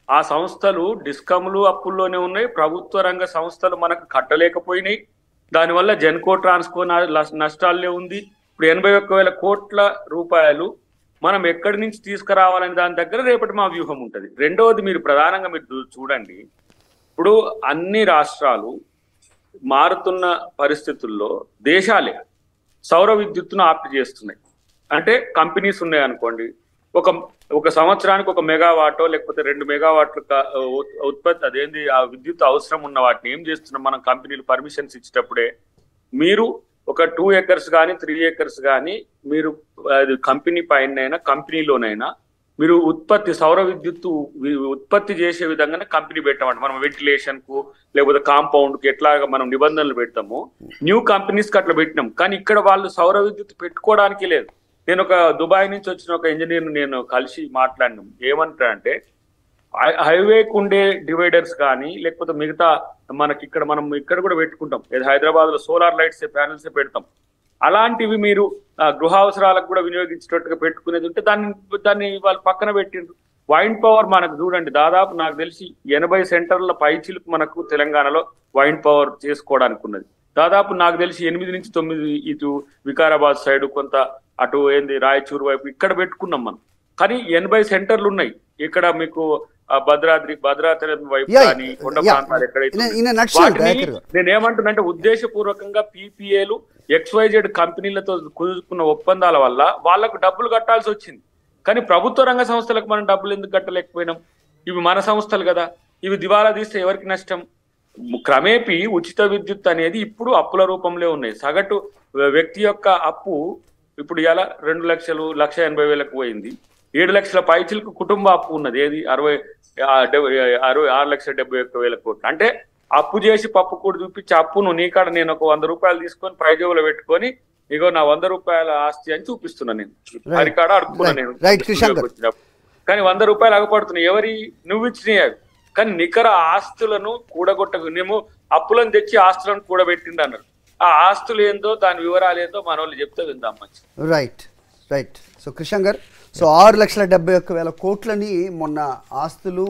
ఆ సంస్థలు డిస్కమ్లు అప్పుల్లోనే ఉన్నాయి. ప్రభుత్వ రంగ సంస్థలు మనకు కట్టలేకపోయినాయి. దానివల్ల జెన్కో ట్రాన్స్కో నష్టాలే ఉంది. ఇప్పుడు 81,000 కోట్ల రూపాయలు మనం ఎక్కడి నుంచి తీసుకురావాలని దాని దగ్గర రేపటి మా వ్యూహం ఉంటుంది. రెండవది మీరు ప్రధానంగా మీరు చూడండి, ఇప్పుడు అన్ని రాష్ట్రాలు మారుతున్న పరిస్థితుల్లో దేశాలే సౌర విద్యుత్తును ఆప్ట్ చేస్తున్నాయి. అంటే కంపెనీస్ ఉన్నాయి అనుకోండి, ఒక సంవత్సరానికి 1 మెగావాటో లేకపోతే 2 మెగావాట్లు ఉత్పత్తి అదేంది ఆ విద్యుత్ అవసరం ఉన్న వాటిని ఏం చేస్తున్నాం మనం, కంపెనీలు పర్మిషన్స్ ఇచ్చేటప్పుడే మీరు ఒక 2 acres కానీ 3 acres కానీ మీరు అది కంపెనీ పైన కంపెనీలోనైనా మీరు సౌర విద్యుత్తు ఉత్పత్తి చేసే విధంగానే కంపెనీ పెట్టామంట. మనం వెంటిలేషన్ కు లేకపోతే కాంపౌండ్ కు ఎట్లాగా మనం నిబంధనలు పెడతామో న్యూ కంపెనీస్ కి అట్లా పెట్టినాం. కానీ ఇక్కడ వాళ్ళు సౌర విద్యుత్ పెట్టుకోవడానికి లేదు. నేను ఒక దుబాయ్ నుంచి వచ్చిన ఒక ఇంజనీర్ నేను కలిసి మాట్లాడినాం. ఏమంటారంటే హైవేకు ఉండే డివైడర్స్ కానీ లేకపోతే మిగతా మనకి మనం ఇక్కడ కూడా పెట్టుకుంటాం, హైదరాబాద్ లో సోలార్ లైట్స్ ప్యానల్స్ పెడతాం. అలాంటివి మీరు గృహ అవసరాలకు కూడా వినియోగించేటట్టుగా పెట్టుకునేది ఉంటే దాన్ని వాళ్ళు పక్కన పెట్టిండ్రు. వైండ్ పవర్ మనకు చూడండి, దాదాపు నాకు తెలిసి 80 సెంటర్ల పైచిలకు మనకు తెలంగాణలో వైండ్ పవర్ చేసుకోవడానికి ఉన్నది. దాదాపు నాకు తెలిసి 8 నుంచి 9 ఇటు వికారాబాద్ సైడ్ కొంత అటు రాయచూరు వైపు ఇక్కడ పెట్టుకున్నాం మనం. కానీ 80 సెంటర్లు ఉన్నాయి. ఇక్కడ మీకు భద్రాద్రి వైపు కానీ కొండ ప్రాంతాలు ఎక్కడైతే నేనేమంటున్నానంటే ఉద్దేశపూర్వకంగా పీపీఏలు XYZ కంపెనీలతో కుదుర్చుకున్న ఒప్పందాల వల్ల వాళ్లకు డబ్బులు కట్టాల్సి వచ్చింది. కానీ ప్రభుత్వ రంగ సంస్థలకు మనం డబ్బులు ఎందుకు కట్టలేకపోయినాం? ఇవి మన సంస్థలు కదా, ఇవి దివాలా తీస్తే ఎవరికి నష్టం? క్రమేపీ ఉచిత విద్యుత్ అనేది ఇప్పుడు అప్పుల రూపంలో ఉన్నాయి. సగటు వ్యక్తి యొక్క అప్పు ఇప్పుడు ఇలా 2 లక్షలు 1,80,000కు పోయింది. 7 లక్షల పైచిలకు కుటుంబ అప్పు ఉన్నది. ఏది 6,70,1,000 కోట్లు. అంటే అప్పు చేసి పప్పు కూడా చూపించి అప్పును నీకాడ నేను ఒక 100 రూపాయలు తీసుకొని పైజేబులో పెట్టుకొని ఇగో నా 100 రూపాయల ఆస్తి అని చూపిస్తున్నా. నేను అరికాడ అడుక్కున్నా నేను కానీ 100 రూపాయలు అగపడుతున్నాయి. ఎవరి నువ్వు ఇచ్చినాయి అవి. కానీ నికర ఆస్తులను కూడగొట్టనేమో అప్పులను తెచ్చి ఆస్తులను కూడబెట్టిండు అన్నారు. ఆ ఆస్తులు ఏందో దాని వివరాలు ఏందో మన వాళ్ళు చెప్తే విందాం మంచి. రైట్. సో కృష్ణ గారు, సో 6,71,000 కోట్లని మొన్న ఆస్తులు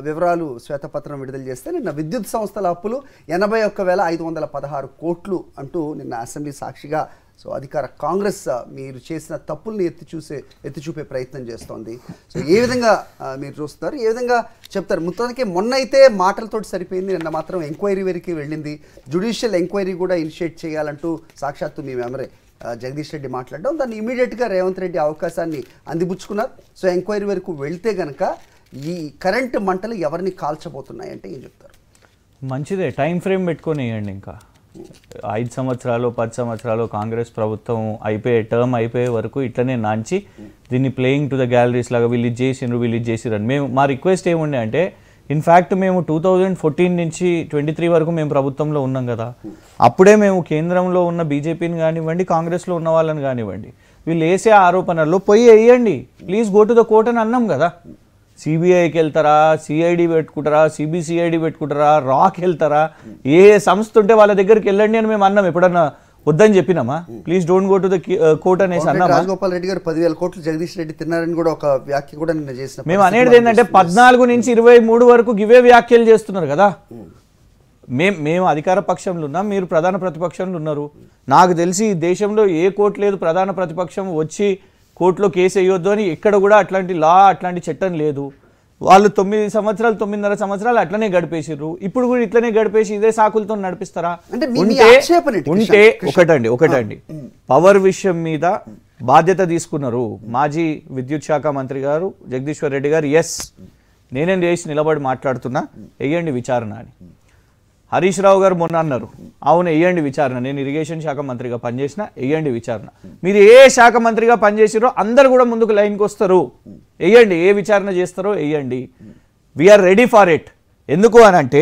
వివరాలు శ్వేతపత్రం విడుదల చేస్తే నిన్న విద్యుత్ సంస్థల అప్పులు 81,516 కోట్లు అంటూ నిన్న అసెంబ్లీ సాక్షిగా సో అధికార కాంగ్రెస్ మీరు చేసిన తప్పుల్ని ఎత్తి చూపే ప్రయత్నం చేస్తోంది. సో ఏ విధంగా మీరు చూస్తున్నారు, ఏ విధంగా చెప్తారు? మొత్తానికి మొన్న అయితే మాటలతోటి సరిపోయింది, నిన్న మాత్రం ఎంక్వైరీ వరకు వెళ్ళింది. జ్యుడిషియల్ ఎంక్వైరీ కూడా ఇనిషియేట్ చేయాలంటూ సాక్షాత్తు మీ మెమరీ జగదీష్ రెడ్డి మాట్లాడడం, దాన్ని ఇమీడియట్గా రేవంత్ రెడ్డి అవకాశాన్ని అందిపుచ్చుకున్నారు. సో ఎంక్వైరీ వరకు వెళ్తే కనుక ఈ కరెంట్ మంటలు ఎవరిని కాల్చబోతున్నాయి అంటే ఏం చెప్తారు? మంచిదే, టైం ఫ్రేమ్ పెట్టుకొని వేయండి. ఇంకా 5 సంవత్సరాలు 10 సంవత్సరాలు కాంగ్రెస్ ప్రభుత్వం టర్మ్ అయిపోయే వరకు ఇట్లనే నాంచి దీన్ని ప్లేయింగ్ టు ద గ్యాలరీస్ లాగా వీళ్ళు ఇది చేసిరని మా రిక్వెస్ట్ ఏముండే అంటే, ఇన్ఫ్యాక్ట్ మేము 2014 నుంచి 23 వరకు మేము ప్రభుత్వంలో ఉన్నాం కదా, అప్పుడే మేము కేంద్రంలో ఉన్న బీజేపీని కానివ్వండి కాంగ్రెస్లో ఉన్న వాళ్ళని కానివ్వండి వీళ్ళు వేసే ఆరోపణల్లో పోయి వేయండి, please go to the court అని అన్నాం కదా. సిబిఐకి వెళ్తారా, సిఐడి పెట్టుకుంటారా, సిబిసిఐడి పెట్టుకుంటారా, రాక్ వెళ్తారా, ఏ సంస్థ ఉంటే వాళ్ళ దగ్గరికి వెళ్ళండి అని మేము అన్నాం. ఎప్పుడన్నా వద్దని చెప్పినామా? Please don't go to the court అనేసి అన్నామా? రాజగోపాల్ రెడ్డి గారు 10,000 కోట్లు జగదీష్ రెడ్డి తిన్నారని కూడా ఒక వ్యాఖ్య కూడా నిన్న చేసిన. మేము అనేది ఏంటంటే 14 నుంచి 23 వరకు గివే వ్యాఖ్యలు చేస్తున్నారు కదా. మేము అధికార పక్షంలో ఉన్నాం, మీరు ప్రధాన ప్రతిపక్షంలో ఉన్నారు. నాకు తెలిసి దేశంలో ఏ కోర్టు లేదు ప్రధాన ప్రతిపక్షం వచ్చి కోర్టులో కేసు వేయొద్దు అని ఎక్కడ కూడా అట్లాంటి చట్టం లేదు. వాళ్ళు 9 సంవత్సరాలు 9.5 సంవత్సరాలు అట్లనే గడిపేసిర్రు. ఇప్పుడు కూడా ఇట్లనే గడిపేసి ఇదే సాకులతో నడిపిస్తారా? ఉంటే ఒకటండి పవర్ విషయం మీద బాధ్యత తీసుకున్నారు మాజీ విద్యుత్ శాఖ మంత్రి గారు జగదీశ్వర్ రెడ్డి గారు. ఎస్, నేనేం చేసి నిలబడి మాట్లాడుతున్నా, వెయ్యండి విచారణ అని. హరీష్ రావు గారు మొన్న అన్నారు, అవును వెయ్యండి విచారణ, నేను ఇరిగేషన్ శాఖ మంత్రిగా పనిచేసిన, వెయ్యండి విచారణ. మీరు ఏ శాఖ మంత్రిగా పనిచేసిరో అందరు కూడా ముందుకు లైన్కి వస్తారు, వెయ్యండి, ఏ విచారణ చేస్తారో వెయ్యండి. We're ready for it. ఎందుకు అని అంటే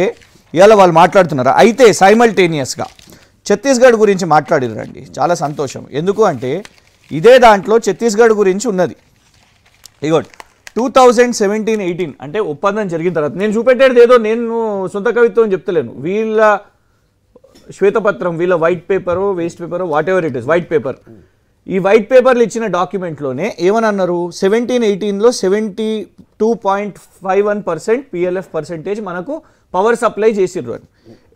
ఇవాళ వాళ్ళు మాట్లాడుతున్నారు. అయితే సైమల్టేనియస్గా ఛత్తీస్గఢ్ గురించి మాట్లాడిరండి, చాలా సంతోషం. ఎందుకు అంటే ఇదే దాంట్లో ఛత్తీస్గఢ్ గురించి ఉన్నది. ఇగోటి 2017-18 అంటే ఒప్పందం జరిగిన తర్వాత నేను చూపెట్టేది ఏదో నేను సొంత కవిత్వం చెప్తలేను. వీళ్ళ శ్వేతపత్రం, వీళ్ళ white paper, waste paper, what ever it is, white paper. ఈ వైట్ పేపర్లు ఇచ్చిన డాక్యుమెంట్లోనే ఏమన్నారు, 17-18లో 72.51% PLF పర్సెంటేజ్ మనకు పవర్ సప్లై చేసిర్రు అని.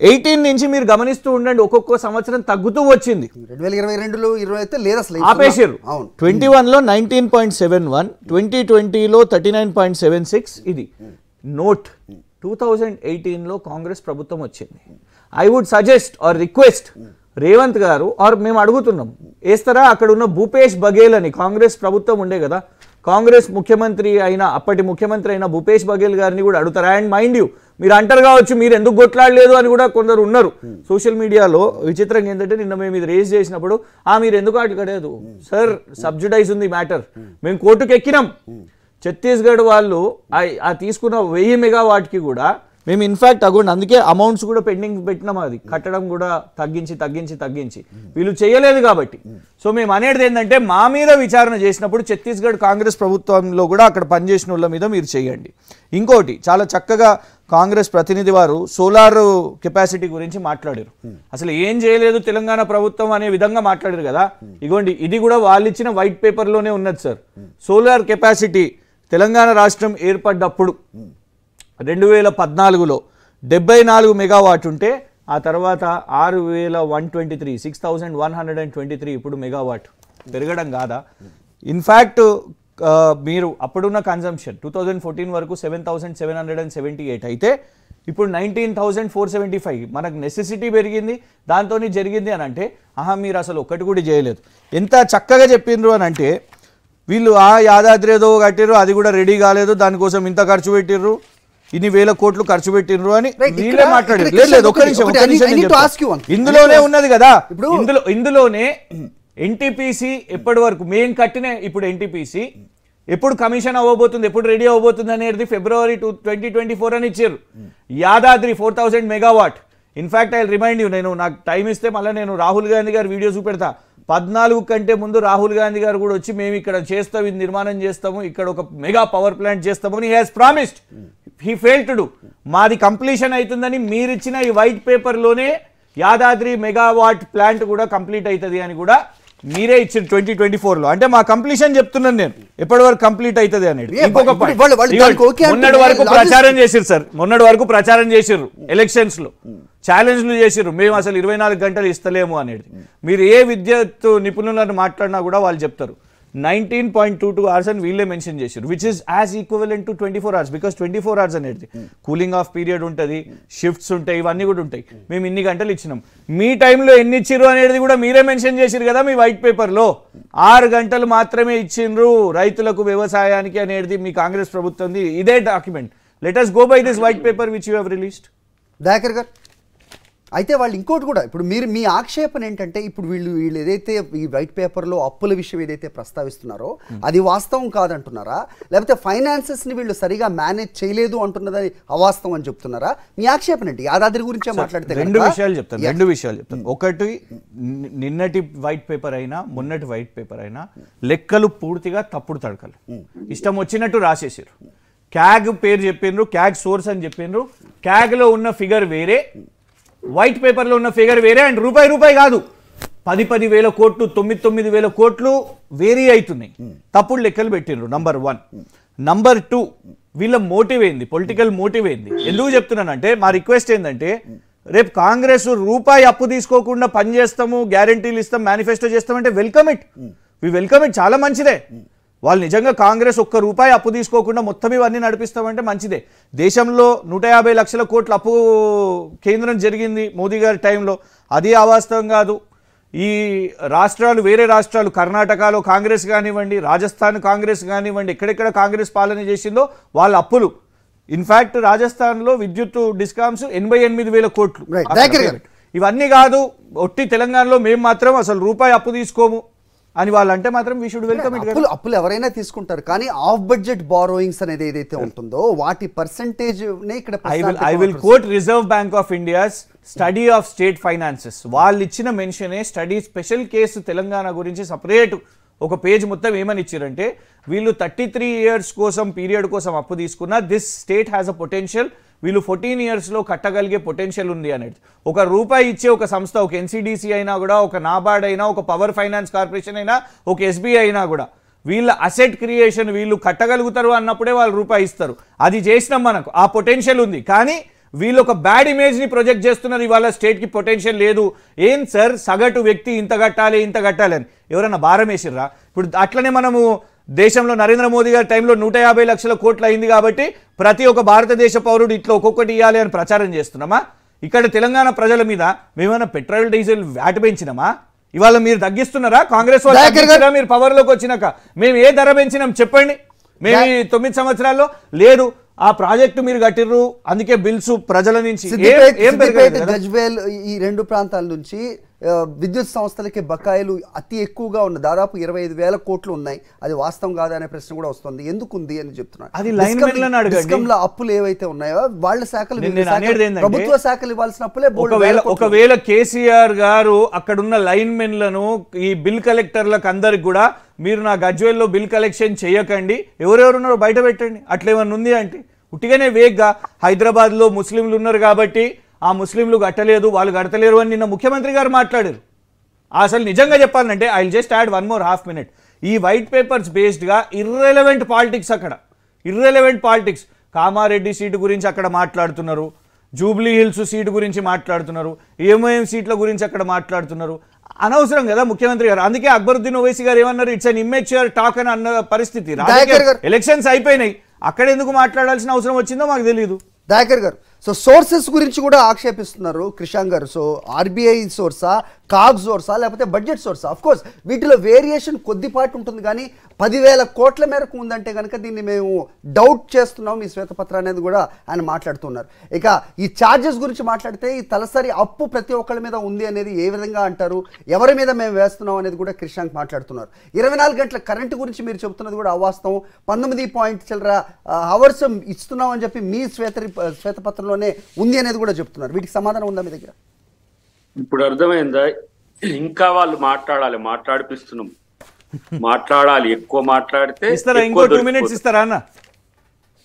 18 నుంచి మీరు గమనిస్తూ ఉండండి, ఒక్కొక్క సంవత్సరం తగ్గుతూ వచ్చింది. 2022లో 20 అయితే లేదు అసలు, ఆపేసారు. 21లో 19.71, 2020లో 39.76. ఇది నోట్. 2018లో కాంగ్రెస్ ప్రభుత్వం వచ్చింది. I would suggest or request Revanth గారు ఆర్ మేము అడుగుతున్నాం, వేస్తారా? అక్కడ ఉన్న భూపేష్ బఘేల్ అని కాంగ్రెస్ ప్రభుత్వం ఉండే కదా, కాంగ్రెస్ ముఖ్యమంత్రి అయిన అప్పటి ముఖ్యమంత్రి అయిన భూపేష్ బఘేల్ గారిని కూడా అడుగుతారా? అండ్ మైండ్ యూ, మీరు అంటారు కావచ్చు మీరు ఎందుకు కొట్లాడలేదు అని కూడా కొందరు ఉన్నారు సోషల్ మీడియాలో. విచిత్రంగా ఏంటంటే నిన్న మేము ఇది రేజ్ చేసినప్పుడు మీరు ఎందుకు అడగలేదు సార్, సబ్సిడైజ్ ఉంది మ్యాటర్, మేము కోర్టుకు ఎక్కినాం. ఛత్తీస్గఢ్ వాళ్ళు ఆ తీసుకున్న 1000 మెగావాట్కి కూడా మేము ఇన్ఫాక్ట్ అగోండి అందుకే అమౌంట్స్ కూడా పెండింగ్ పెట్టినాం, అది కట్టడం కూడా తగ్గించి వీళ్ళు చేయలేదు కాబట్టి. సో మేము అనేది ఏంటంటే మా మీద విచారణ చేసినప్పుడు ఛత్తీస్గఢ్ కాంగ్రెస్ ప్రభుత్వంలో కూడా అక్కడ పనిచేసిన వాళ్ళ మీద మీరు చేయండి. ఇంకోటి చాలా చక్కగా కాంగ్రెస్ ప్రతినిధి వారు సోలార్ కెపాసిటీ గురించి మాట్లాడారు. అసలు ఏం చేయలేదు తెలంగాణ ప్రభుత్వం అనే విధంగా మాట్లాడారు కదా. ఇగోండి ఇది కూడా వాళ్ళు ఇచ్చిన వైట్ పేపర్లోనే ఉన్నది సార్. సోలార్ కెపాసిటీ తెలంగాణ రాష్ట్రం ఏర్పడ్డప్పుడు 2014లో 74 మెగావాట్ ఉంటే ఆ తర్వాత 6123 ఇప్పుడు మెగావాట్ పెరగడం కాదా? ఇన్ఫ్యాక్ట్ మీరు అప్పుడున్న కన్జంప్షన్ 2014 వరకు 7778 అయితే ఇప్పుడు 19,475. మనకు నెసెసిటీ పెరిగింది, దాంతో జరిగింది అని అంటే మీరు అసలు ఒక్కటి కూడా చేయలేదు. ఎంత చక్కగా చెప్పిండ్రు అని అంటే వీళ్ళు యాదాద్రి ఏదో కట్టిర్రు, అది కూడా రెడీ కాలేదు, దానికోసం ఇంత ఖర్చు పెట్టిర్రు, ఇన్ని వేల కోట్లు ఖర్చు పెట్టినరు అని వీళ్ళే మాట్లాడారు. లేదు ఒక్క నిమిషం, ఇందులోనే ఉన్నది కదా, ఇందులోనే ఎన్టీపీసీ ఎప్పటి వరకు మేము కట్టిన ఇప్పుడు ఎన్టీపీసీ ఎప్పుడు కమిషన్ అవ్వబోతుంది, ఎప్పుడు రెడీ అవ్వబోతుంది అనేది February 2024 అని ఇచ్చారు. Yadadri 4000 megawatt. In fact I remind you, నాకు టైం ఇస్తే మళ్ళీ నేను రాహుల్ గాంధీ గారు వీడియో చూపెడతా. 14 కంటే ముందు రాహుల్ గాంధీ గారు కూడా వచ్చి మేము ఇక్కడ చేస్తాం, ఇది నిర్మాణం చేస్తాము, ఇక్కడ ఒక మెగా పవర్ ప్లాంట్ చేస్తాము అని he has promised. He failed to do. మాది కంప్లీషన్ అవుతుందని మీరు ఇచ్చిన ఈ వైట్ పేపర్లోనే యాదాద్రి మెగావాట్ ప్లాంట్ కూడా కంప్లీట్ అవుతుంది అని కూడా మీరే ఇచ్చిన 2024లో. అంటే మా కంప్లీషన్ చెప్తున్నాను నేను, ఎప్పటి వరకు కంప్లీట్ అవుతుంది అనేది. ఇంకొక మొన్నటి వరకు ప్రచారం చేసిర్రు సార్, మొన్నటి వరకు ప్రచారం చేసిర్రు, ఎలక్షన్స్ లో ఛాలెంజ్లు చేసిర్రు, మేము అసలు 24 గంటలు ఇస్తలేము అనేది. మీరు ఏ విద్యుత్ నిపుణులను మాట్లాడినా కూడా వాళ్ళు చెప్తారు 19.22 hours అని వీళ్ళే మెన్షన్ చేశారు, which is as equivalent to 24 hours. Because 24 hours అనేది కూలింగ్ ఆఫ్ పీరియడ్ ఉంటుంది, షిఫ్ట్స్ ఉంటాయి, ఇవన్నీ కూడా ఉంటాయి. మేము ఇన్ని గంటలు ఇచ్చినాం, మీ టైంలో ఎన్ని ఇచ్చిర్రు అనేది కూడా మీరే మెన్షన్ చేసిరు కదా మీ వైట్ పేపర్లో. 6 గంటలు మాత్రమే ఇచ్చిండ్రు రైతులకు వ్యవసాయానికి అనేది మీ కాంగ్రెస్ ప్రభుత్వంది ఇదే document. Let us go by this white paper which you have released. Dayakar గారు, అయితే వాళ్ళు ఇంకోటి కూడా ఇప్పుడు మీరు మీ ఆక్షేపణ ఏంటంటే ఇప్పుడు వీళ్ళు ఏదైతే ఈ వైట్ పేపర్లో అప్పుల విషయం ఏదైతే ప్రస్తావిస్తున్నారో అది వాస్తవం కాదంటున్నారా, లేకపోతే ఫైనాన్సెస్ని వీళ్ళు సరిగా మేనేజ్ చేయలేదు అంటున్నదని అవాస్తవం అని చెప్తున్నారా? మీ ఆక్షేపణ ఏంటి? యాదాద్రి గురించే మాట్లాడితే రెండు విషయాలు చెప్తాను. ఒకటి, నిన్నటి వైట్ పేపర్ అయినా మొన్నటి వైట్ పేపర్ అయినా లెక్కలు పూర్తిగా తప్పుడు తడకలు, ఇష్టం వచ్చినట్టు రాసేసారు. క్యాగ్ పేరు చెప్పిండ్రు, క్యాగ్ సోర్స్ అని చెప్పిండ్రు, క్యాగ్లో ఉన్న ఫిగర్ వేరే, వైట్ పేపర్లో ఉన్న ఫిగర్ వేరే. అండ్ రూపాయి కాదు, 10,000 కోట్లు 9,000 కోట్లు వేరీ అవుతున్నాయి, తప్పుడు లెక్కలు పెట్టిండ్రు. నంబర్ 1. నంబర్ 2, వీళ్ళ మోటివ్ ఏంది, పొలిటికల్ మోటివ్ ఏంది? ఎందుకు చెప్తున్నానంటే మా రిక్వెస్ట్ ఏంటంటే రేపు కాంగ్రెస్ రూపాయి అప్పు తీసుకోకుండా పని చేస్తాము, గ్యారంటీలు ఇస్తాం, మేనిఫెస్టో చేస్తామంటే వెల్కమ్ ఇట్, చాలా మంచిదే. వాళ్ళు నిజంగా కాంగ్రెస్ ఒక్క రూపాయి అప్పు తీసుకోకుండా మొత్తం ఇవన్నీ నడిపిస్తామంటే మంచిదే. దేశంలో 150 లక్షల కోట్ల అప్పు కేంద్రం జరిగింది మోదీ గారి టైంలో, అది అవాస్తవం కాదు. ఈ రాష్ట్రాలు, వేరే రాష్ట్రాలు, కర్ణాటకలో కాంగ్రెస్ కానివ్వండి, రాజస్థాన్ కాంగ్రెస్ కానివ్వండి, ఎక్కడెక్కడ కాంగ్రెస్ పాలన చేసిందో వాళ్ళ అప్పులు. ఇన్ఫ్యాక్ట్ రాజస్థాన్లో విద్యుత్ డిస్కామ్స్ 88,000 కోట్లు. ఇవన్నీ కాదు, ఒట్టి తెలంగాణలో మేము మాత్రం అసలు రూపాయి అప్పు తీసుకోము అని వాళ్ళు అంటే మాత్రం వీ షుడ్ వెల్కమ్ ఇట్. అప్పులు ఎవరైనా తీసుకుంటారు, కానీ ఆఫ్ బడ్జెట్ బారోయింగ్స్ అనేది ఏదైతే ఉంటుందో వాటి పర్సెంటేజ్ ఇక్కడ I will coat reserve bank of India's study of state finances. వాళ్ళు ఇచ్చిన మెన్షనే స్టడీ స్పెషల్ కేసు తెలంగాణ గురించి సపరేట్ ఒక పేజ్ మొత్తం ఏమని ఇచ్చారంటే వీళ్ళు 33 years కోసం పీరియడ్ కోసం అప్పు తీసుకున్న this state has a potential, వీళ్ళు 14 yearsలో కట్టగలిగే పొటెన్షియల్ ఉంది అనేది. ఒక రూపాయి ఇచ్చే ఒక సంస్థ, ఒక ఎన్సిడిసి అయినా కూడా, ఒక నాబార్డ్ అయినా, ఒక పవర్ ఫైనాన్స్ కార్పొరేషన్ అయినా, ఒక ఎస్బీఐ అయినా కూడా వీళ్ళ అసెట్ క్రియేషన్ వీళ్ళు కట్టగలుగుతారు అన్నప్పుడే వాళ్ళు రూపాయి ఇస్తారు. అది చేసినాం, మనకు ఆ పొటెన్షియల్ ఉంది. కానీ వీళ్ళు ఒక బ్యాడ్ ఇమేజ్ని ప్రొజెక్ట్ చేస్తున్నారు. ఇవాళ స్టేట్కి పొటెన్షియల్ లేదు. ఏం సార్ సగటు వ్యక్తి ఇంత కట్టాలి అని ఎవరన్నా భారం వేసిర్రా? ఇప్పుడు అట్లనే మనము దేశంలో నరేంద్ర మోదీ గారి టైంలో 150 లక్షల కోట్లు అయింది కాబట్టి ప్రతి ఒక్క భారతదేశ పౌరుడు ఇట్లా ఒక్కొక్కటి ఇవ్వాలి అని ప్రచారం చేస్తున్నామా? ఇక్కడ తెలంగాణ ప్రజల మీద మేమైనా పెట్రోల్ డీజిల్ వ్యాట్ పెంచినామా? ఇవాళ మీరు తగ్గిస్తున్నారా? కాంగ్రెస్ వాళ్ళు మీరు పవర్లోకి వచ్చినాక మేము ఏ ధర పెంచినాం చెప్పండి? మేము 9 సంవత్సరాల్లో లేదు. ఆ ప్రాజెక్టు మీరు కట్టిర్రు, అందుకే బిల్స్ ప్రజల నుంచి గజ్వేల్ ఈ రెండు ప్రాంతాల నుంచి విద్యుత్ సంస్థలకి బకాయిలు అతి ఎక్కువగా ఉన్న దాదాపు 25,000 కోట్లు ఉన్నాయి. అది వాస్తవం కాదా అనే ప్రశ్న కూడా వస్తుంది. ఎందుకు ఉంది అని చెప్తున్నారు. అది లైన్ అప్పులు ఏవైతే ఉన్నాయో వాళ్ళ శాఖలు ప్రభుత్వ శాఖలు ఇవ్వాల్సిన అప్పులే. ఒకవేళ కేసీఆర్ గారు అక్కడున్న లైన్ మెన్లను ఈ బిల్ కలెక్టర్లకు అందరికి కూడా మీరు నా గజ్వేల్లో బిల్ కలెక్షన్ చేయకండి, ఎవరెవరు ఉన్నారో బయట పెట్టండి, అట్లేమన్నా ఉంది అంటే ఉట్టిగానే వేగ్గా హైదరాబాద్లో ముస్లింలు ఉన్నారు కాబట్టి ఆ ముస్లింలు కట్టలేదు, వాళ్ళు కడతలేరు అని నిన్న ముఖ్యమంత్రి గారు మాట్లాడారు. అసలు నిజంగా చెప్పాలంటే I will just add 1 more half minute. ఈ వైట్ పేపర్స్ బేస్డ్గా ఇర్రెలవెంట్ పాలిటిక్స్, అక్కడ ఇర్రెలవెంట్ పాలిటిక్స్, కామారెడ్డి సీటు గురించి అక్కడ మాట్లాడుతున్నారు, జూబ్లీ హిల్స్ సీటు గురించి మాట్లాడుతున్నారు, ఎంఐఎం సీట్ల గురించి అక్కడ మాట్లాడుతున్నారు. అనవసరం కదా ముఖ్యమంత్రి గారు. అందుకే అక్బరుద్దీన్ ఓవైసీ గారు ఏమన్నారు, ఇట్స్ అన్ ఇమ్మెచ్యూర్ టాక్ అని అన్న పరిస్థితి. ఎలక్షన్స్ అయిపోయినాయి, అక్కడ ఎందుకు మాట్లాడాల్సిన అవసరం వచ్చిందో మాకు తెలియదు. దయాకర్ గారు, సో సోర్సెస్ గురించి కూడా ఆక్షేపిస్తున్నారు క్రిషాంక్ గారు. సో ఆర్బీఐ సోర్సా, కాగ్ సోర్సా, లేకపోతే బడ్జెట్ సోర్సా? ఆఫ్ కోర్స్ వీటిలో వేరియేషన్ కొద్దిపాటు ఉంటుంది, కానీ 10,000 కోట్ల మేరకు ఉందంటే కనుక దీన్ని మేము డౌట్ చేస్తున్నాం మీ శ్వేతపత్రం అనేది కూడా ఆయన మాట్లాడుతున్నారు. ఇక ఈ ఛార్జెస్ గురించి మాట్లాడితే ఈ తలసరి అప్పు ప్రతి ఒక్కరి మీద ఉంది అనేది ఏ విధంగా అంటారు, ఎవరి మీద మేము వేస్తున్నాం అనేది కూడా క్రిషాంక్ మాట్లాడుతున్నారు. 24 గంటల కరెంటు గురించి మీరు చెబుతున్నది కూడా అవాస్తవం. 19 చిల్లర అవర్స్ ఇస్తున్నాం అని చెప్పి మీ శ్వేతపత్రంలోనే ఉంది అనేది కూడా చెప్తున్నారు. వీటికి సమాధానం ఉందా మీ దగ్గర? ఇప్పుడు అర్థమైందా? ఇంకా వాళ్ళు మాట్లాడిపిస్తున్నాం, మాట్లాడాలి, ఎక్కువ మాట్లాడితే ఇంకో 2 minutes ఇస్తారా అన్న?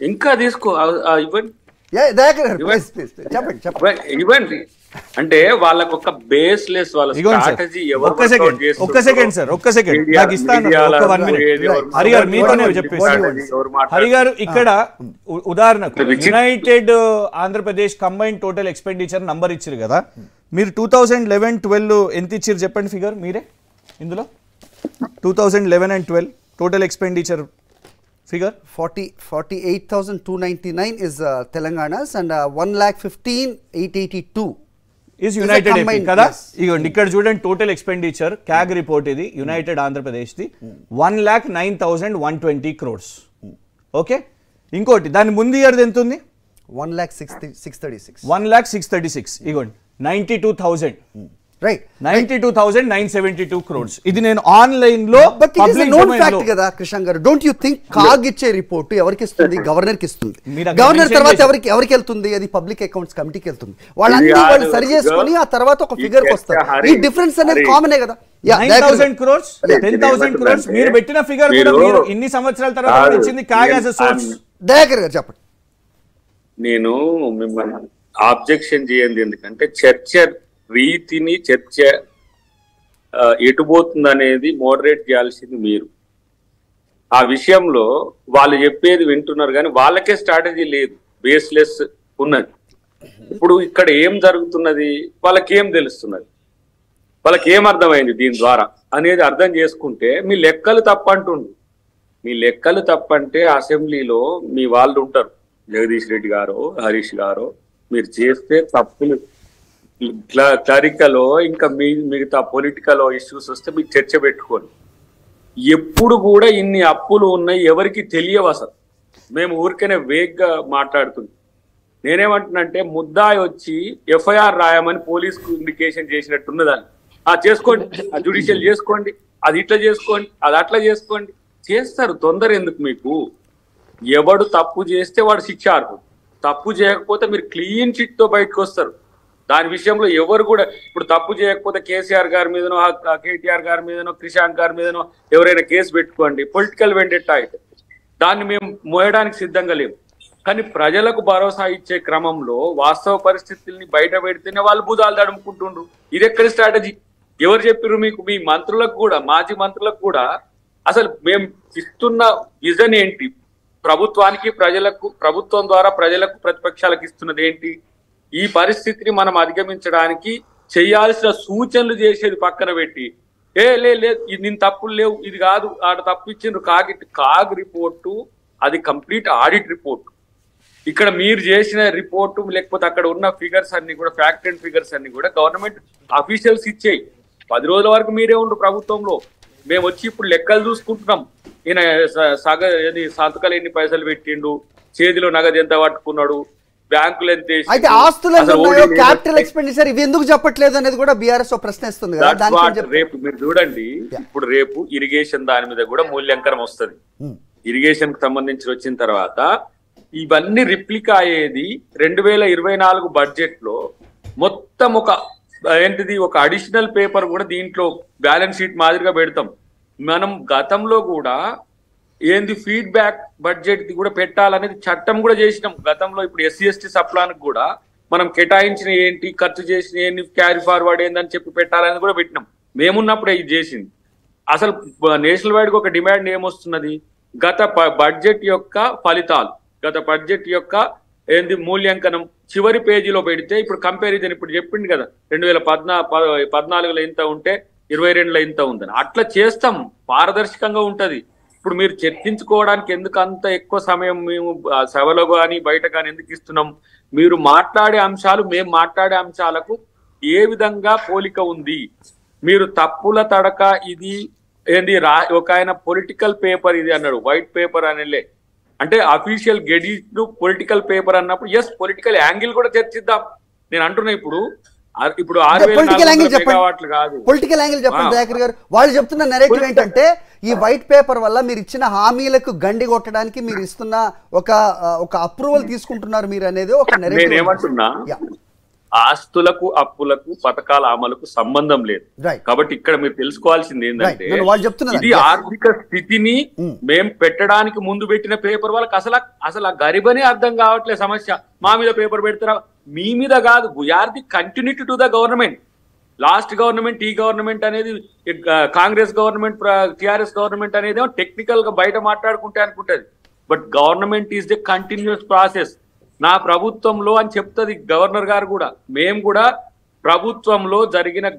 ఇంకా తీసుకో, ఇవ్వండి. అంటే వాళ్ళకు ఒక బేస్లెస్ వాళ్ళ స్ట్రాటజీ. ఒక్క సెకండ్ సార్, ఒక్క సెకండ్ నాకు ఇస్తాను. హరి గారు మీతోనే చెప్పేసి, హరి గారు ఇక్కడ ఉదాహరణకు United Andhra Pradesh combined total expenditure number ఇచ్చారు కదా, మీరు 2011-12 ఎంత ఇచ్చారు చెప్పండి ఫిగర్ మీరే. ఇందులో 2011 and 12 total expenditure figure 48,299 is Telangana's and 1,15,882 is United AP kada. ఇగోండి ఇక్కడ చూడండి టోటల్ ఎక్స్పెండిచర్ క్యాగ్ రిపోర్ట్ ఇది United Andhra Pradesh the 1,09,120 crores. Okay, ఇంకోటి దాని ముందు ఇయర్ ఎంత ఉంది? 1,06,636. ఇగోండి 92,000 రైట్, 92,972 crores. ఇది నేను ఆన్లైన్ లో పబ్లిక్ డొమైన్ లో కదా కృష్ణ గారు. డోంట్ యు థింక్ కాగ్ ఇచ్చే రిపోర్ట్ ఎవరికి ఇస్తుంది? గవర్నర్ కి ఇస్తుంది. గవర్నర్ తర్వాత ఎవరికి వెళ్తుంది? అది పబ్లిక్ అకౌంట్స్ కమిటీకి వెళ్తుంది. వాళ్ళు సరి చేసుకొని ఆ తర్వాత ఒక ఫిగర్ కి వస్తారు. ఈ డిఫరెన్స్ అనేది కామనే కదా. 9,000 crores 10,000 crores మీరు పెట్టిన ఫిగర్ కూడా మీరు ఇన్ని సంవత్సరాల తర్వాత ఇచ్చింది CAG as a source. Dayakar గారు చెప్పండి. నేను మిమ్మల్ని ఆబ్జెక్షన్ చేయండి, ఎందుకంటే చర్చ రీతిని, చర్చ ఎటుపోతుంది అనేది మోడరేట్ చేయాల్సింది మీరు. ఆ విషయంలో వాళ్ళు చెప్పేది వింటున్నారు కానీ వాళ్ళకే స్ట్రాటజీ లేదు, బేస్లెస్ ఉన్నది. ఇప్పుడు ఇక్కడ ఏం జరుగుతున్నది, వాళ్ళకేం తెలుస్తున్నది, వాళ్ళకి ఏం అర్థమైంది దీని ద్వారా అనేది అర్థం చేసుకుంటే మీ లెక్కలు తప్పంటుండు. మీ లెక్కలు తప్పంటే అసెంబ్లీలో మీ వాళ్ళు ఉంటారు, జగదీష్ రెడ్డి గారు, హరీష్ గారు, మీరు చేస్తే తప్పులు క్లరికలో ఇంకా మిగతా పొలిటికల్ ఇష్యూస్ వస్తే మీకు చర్చ పెట్టుకోండి. ఎప్పుడు కూడా ఇన్ని అప్పులు ఉన్నాయి ఎవరికి తెలియవు అసలు. మేము ఊరికనే వేగ్గా మాట్లాడుతున్నాం. నేనేమంటున్నంటే ముద్దాయి వచ్చి ఎఫ్ఐఆర్ రాయమని పోలీసుకు ఇండికేషన్ చేసినట్టున్నదాన్ని. చేసుకోండి, ఆ జ్యుడిషియల్ చేసుకోండి, అది ఇట్లా చేసుకోండి, అది అట్లా చేసుకోండి, చేస్తారు. తొందర ఎందుకు మీకు? ఎవడు తప్పు చేస్తే వాడు శిక్షార్హుడు, తప్పు చేయకపోతే మీరు క్లీన్ చిట్ తో బయటకు వస్తారు. దాని విషయంలో ఎవరు కూడా ఇప్పుడు తప్పు చేయకపోతే కేసీఆర్ గారి మీదనో, కేటీఆర్ గారి మీదనో, క్రిషాంక్ గారి మీదనో ఎవరైనా కేసు పెట్టుకోండి, పొలిటికల్ వెండెట్టా అయితే దాన్ని మేము మోయడానికి సిద్ధంగా లేము. కానీ ప్రజలకు భరోసా ఇచ్చే క్రమంలో వాస్తవ పరిస్థితుల్ని బయట పెడితేనే వాళ్ళు భుజాలు తడుముకుంటుండ్రు. ఇది ఎక్కడి స్ట్రాటజీ? ఎవరు చెప్పారు మీకు? మీ మంత్రులకు కూడా, మాజీ మంత్రులకు కూడా అసలు మేము ఇస్తున్న విజన్ ఏంటి? ప్రభుత్వానికి, ప్రజలకు, ప్రభుత్వం ద్వారా ప్రజలకు, ప్రతిపక్షాలకు ఇస్తున్నది ఏంటి? ఈ పరిస్థితిని మనం అధిగమించడానికి చేయాల్సిన సూచనలు చేసేది పక్కన పెట్టి లేదు నేను తప్పులు లేవు, ఇది కాదు, ఆడ తప్పు ఇచ్చిండ్రు కాగ్ రిపోర్టు అది కంప్లీట్ ఆడిట్ రిపోర్ట్. ఇక్కడ మీరు చేసిన రిపోర్టు లేకపోతే అక్కడ ఉన్న ఫిగర్స్ అన్ని కూడా ఫ్యాక్ట్ అండ్ ఫిగర్స్ అన్ని కూడా గవర్నమెంట్ అఫీషియల్స్ ఇచ్చేయి. 10 రోజుల వరకు మీరే ఉండు ప్రభుత్వంలో, మేము వచ్చి ఇప్పుడు లెక్కలు చూసుకుంటున్నాం. ఈయన సంతకాలు ఎన్ని పైసలు పెట్టిండు, చేతిలో నగదు ఎంత పట్టుకున్నాడు, బ్యాంకులు ఎంత. అయితే ఆస్తులు క్యాపిటల్ ఎక్స్పెండిచర్ ఇవి ఎందుకు చెప్పట్లేదు అనేది కూడా బీఆర్ఎస్ ప్రశ్నిస్తుంది కదా. రేపు మీరు చూడండి, ఇప్పుడు రేపు ఇరిగేషన్ దాని మీద కూడా మూల్యాంకనం వస్తుంది. ఇరిగేషన్ కి సంబంధించి వచ్చిన తర్వాత ఇవన్నీ రిప్లికా అయ్యేది 2024 బడ్జెట్ లో మొత్తం ఒక అడిషనల్ పేపర్ కూడా దీంట్లో బ్యాలెన్స్ షీట్ మాదిరిగా పెడతాం. మనం గతంలో కూడా ఫీడ్బ్యాక్ బడ్జెట్ ది కూడా పెట్టాలనేది చట్టం కూడా చేసినాం గతంలో. ఇప్పుడు SC/ST సప్లానికి కూడా మనం కేటాయించిన ఏంటి, ఖర్చు చేసిన ఏంటి, క్యారీ ఫార్వర్డ్ ఏందని చెప్పి పెట్టాలని కూడా పెట్టినాం. మేమున్నప్పుడే ఇది చేసింది. అసలు నేషనల్ వైడ్ గా ఒక డిమాండ్ ఏమొస్తున్నది, గత బడ్జెట్ యొక్క ఫలితాలు, గత బడ్జెట్ యొక్క మూల్యాంకనం చివరి పేజీలో పెడితే ఇప్పుడు కంపారిజన్ ఇప్పుడు చెప్పింది కదా 2014లో ఇంత ఉంటే 22లో ఇంత ఉందని. అట్లా చేస్తాం, పారదర్శకంగా ఉంటది. ఇప్పుడు మీరు చర్చించుకోవడానికి ఎందుకు అంత ఎక్కువ సమయం మేము సభలో కానీ బయట కానీ ఎందుకు ఇస్తున్నాం? మీరు మాట్లాడే అంశాలు మేము మాట్లాడే అంశాలకు ఏ విధంగా పోలిక ఉంది? మీరు తప్పుల తడక ఇది ఒక ఆయన పొలిటికల్ పేపర్ ఇది అన్నాడు, వైట్ పేపర్ అనేలే అంటే అఫీషియల్ గెడిట్ పొలిటికల్ పేపర్ అన్నప్పుడు ఎస్ పొలిటికల్ యాంగిల్ కూడా చర్చిద్దాం. నేను అంటున్నా ఇప్పుడు 6,400 మెగావాట్లు కాదు, పొలిటికల్ యాంగిల్ చెప్పండి దయాకర్ గారు. వాళ్ళు చెప్తున్న నెరేటివ్ ఏంటంటే ఈ వైట్ పేపర్ వల్ల మీరు ఇచ్చిన హామీలకు గండి కొట్టడానికి మీరు ఇస్తున్న ఒక అప్రూవల్ తీసుకుంటున్నారు మీరు అనేది ఒక నెరేటివ్. నేనేమంటున్నా, ఆస్తులకు అప్పులకు పథకాల అమలుకు సంబంధం లేదు. కాబట్టి ఇక్కడ మీరు తెలుసుకోవాల్సింది ఏంటంటే ఇది ఆర్థిక స్థితిని మేము పెట్టడానికి ముందు పెట్టిన పేపర్ వాళ్ళకి అసలు గరిబనే అర్థం కావట్లేదు. సమస్య మా మీద పేపర్ పెడతారా, మీ మీద కాదు. We are the continuity to the government. Last government ఈ గవర్నమెంట్ అనేది కాంగ్రెస్ గవర్నమెంట్ టిఆర్ఎస్ గవర్నమెంట్ అనేది టెక్నికల్ గా బయట మాట్లాడుకుంటే అనుకుంటది. But government is the continuous process. నా ప్రభుత్వంలో అని చెప్తుంది గవర్నర్ గారు కూడా. మేము కూడా ప్రభుత్వంలో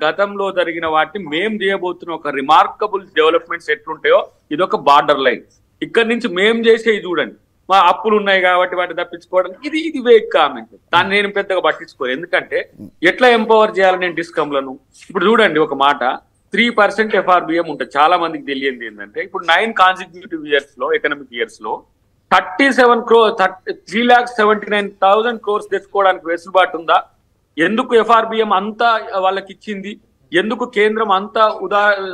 గతంలో జరిగిన వాటిని మేము చేయబోతున్న ఒక రిమార్కబుల్ డెవలప్మెంట్స్ ఎట్లుంటాయో ఇదొక బార్డర్ లైన్. ఇక్కడి నుంచి మేము చేసేది చూడండి, మా అప్పులు ఉన్నాయి కాబట్టి వాటిని తప్పించుకోవడం ఇది వేక్ కామెంట్. దాన్ని నేను పెద్దగా పట్టించుకోను. ఎందుకంటే ఎట్లా ఎంపవర్ చేయాలి నేను డిస్కమ్లను. ఇప్పుడు చూడండి ఒక మాట, 3% FRBM ఉంటుంది. చాలా మందికి తెలియంది ఏంటంటే ఇప్పుడు 9 కాన్సిక్యూటివ్ ఇయర్స్ లో ఎకనామిక్ ఇయర్స్ లో 3,79,000 crores తెచ్చుకోవడానికి వెసులుబాటు ఉందా? ఎందుకు FRBM అంతా వాళ్ళకి ఇచ్చింది? ఎందుకు కేంద్రం అంతా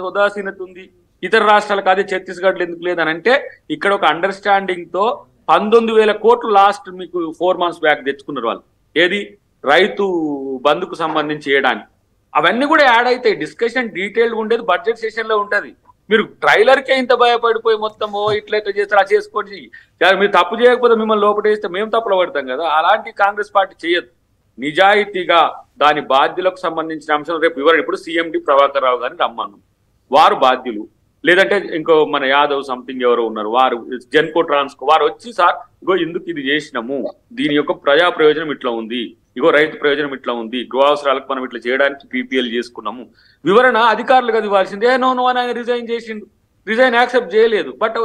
ఉదాసీనత ఉంది? ఇతర రాష్ట్రాలకు అదే ఛత్తీస్గఢ్లో ఎందుకు లేదని అంటే ఇక్కడ ఒక అండర్స్టాండింగ్ తో 19,000 కోట్లు లాస్ట్ మీకు 4 months బ్యాక్ తెచ్చుకున్నారు వాళ్ళు. ఏది రైతు బంధుకు సంబంధించి చేయడానికి. అవన్నీ కూడా యాడ్ అవుతాయి. డిస్కషన్ డీటెయిల్ ఉండేది బడ్జెట్ సెషన్ లో ఉంటది. మీరు ట్రైలర్కే ఇంత భయపడిపోయి మొత్తం ఇట్లయితే చేస్తారు ఆ చేసుకోండి, మీరు తప్పు చేయకపోతే మిమ్మల్ని లోపటేస్తే మేము తప్పులు పడతాం కదా. అలాంటి కాంగ్రెస్ పార్టీ చేయదు. నిజాయితీగా దాని బాధ్యులకు సంబంధించిన అంశం రేపు వివరణ. ఇప్పుడు CMD ప్రభాకర్ రావు గారిని రమ్మన్నాం, వారు బాధ్యులు. లేదంటే ఇంకో మన యాదవ్ సంథింగ్ ఎవరో ఉన్నారు, వారు జెన్కో ట్రాన్స్కో, వారు వచ్చి సార్ ఇగో ఎందుకు ఇది చేసినాము, దీని యొక్క ప్రజా ప్రయోజనం ఇట్లా ఉంది, ఇగో రైతు ప్రయోజనం ఇట్లా ఉంది, గృహ అవసరాలకు మనం ఇట్లా చేయడానికి PPL చేసుకున్నాము, వివరణ అధికారులకు అది ఇవ్వాల్సిందే. నో అని ఆయన రిజైన్ చేసిండు, రిజైన్ యాక్సెప్ట్ చేయలేదు. బట్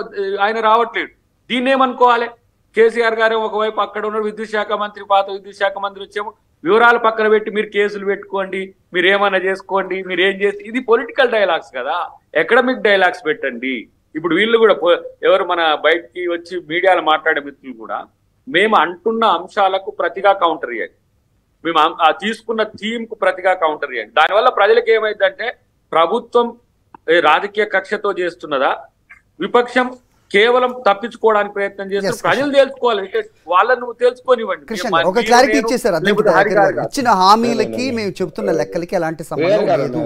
ఆయన రావట్లేదు. దీన్ని ఏమనుకోవాలి? కేసీఆర్ గారు ఒకవైపు అక్కడ ఉన్నాడు, విద్యుత్ శాఖ మంత్రి, పాత విద్యుత్ శాఖ మంత్రి వచ్చేమో వివరాలు పక్కన పెట్టి మీరు కేసులు పెట్టుకోండి, మీరు ఏమైనా చేసుకోండి, మీరు ఏం చేస్తే ఇది పొలిటికల్ డైలాగ్స్ కదా, ఎకడమిక్ డైలాగ్స్ పెట్టండి. ఇప్పుడు వీళ్ళు కూడా ఎవరు మన బయటికి వచ్చి మీడియాలో మాట్లాడే మిత్రులు కూడా మేము అంటున్న అంశాలకు ప్రతిగా కౌంటర్ ఇవ్వండి, మేము తీసుకున్న థీమ్ కు ప్రతిగా కౌంటర్ ఇవ్వండి. దానివల్ల ప్రజలకు ఏమైందంటే ప్రభుత్వం రాజకీయ కక్షతో చేస్తున్నదా, విపక్షం కేవలం తప్పించుకోవడానికి ప్రయత్నం చేస్తారు. ప్రజలు తెలుసుకోవాలి, వాళ్ళను తెలుసుకోనివ్వండి. ఒక క్లారిటీ ఇచ్చేసారు. ఇచ్చిన హామీలకి మేము చెబుతున్న లెక్కలకి ఎలాంటి సంబంధం లేదు.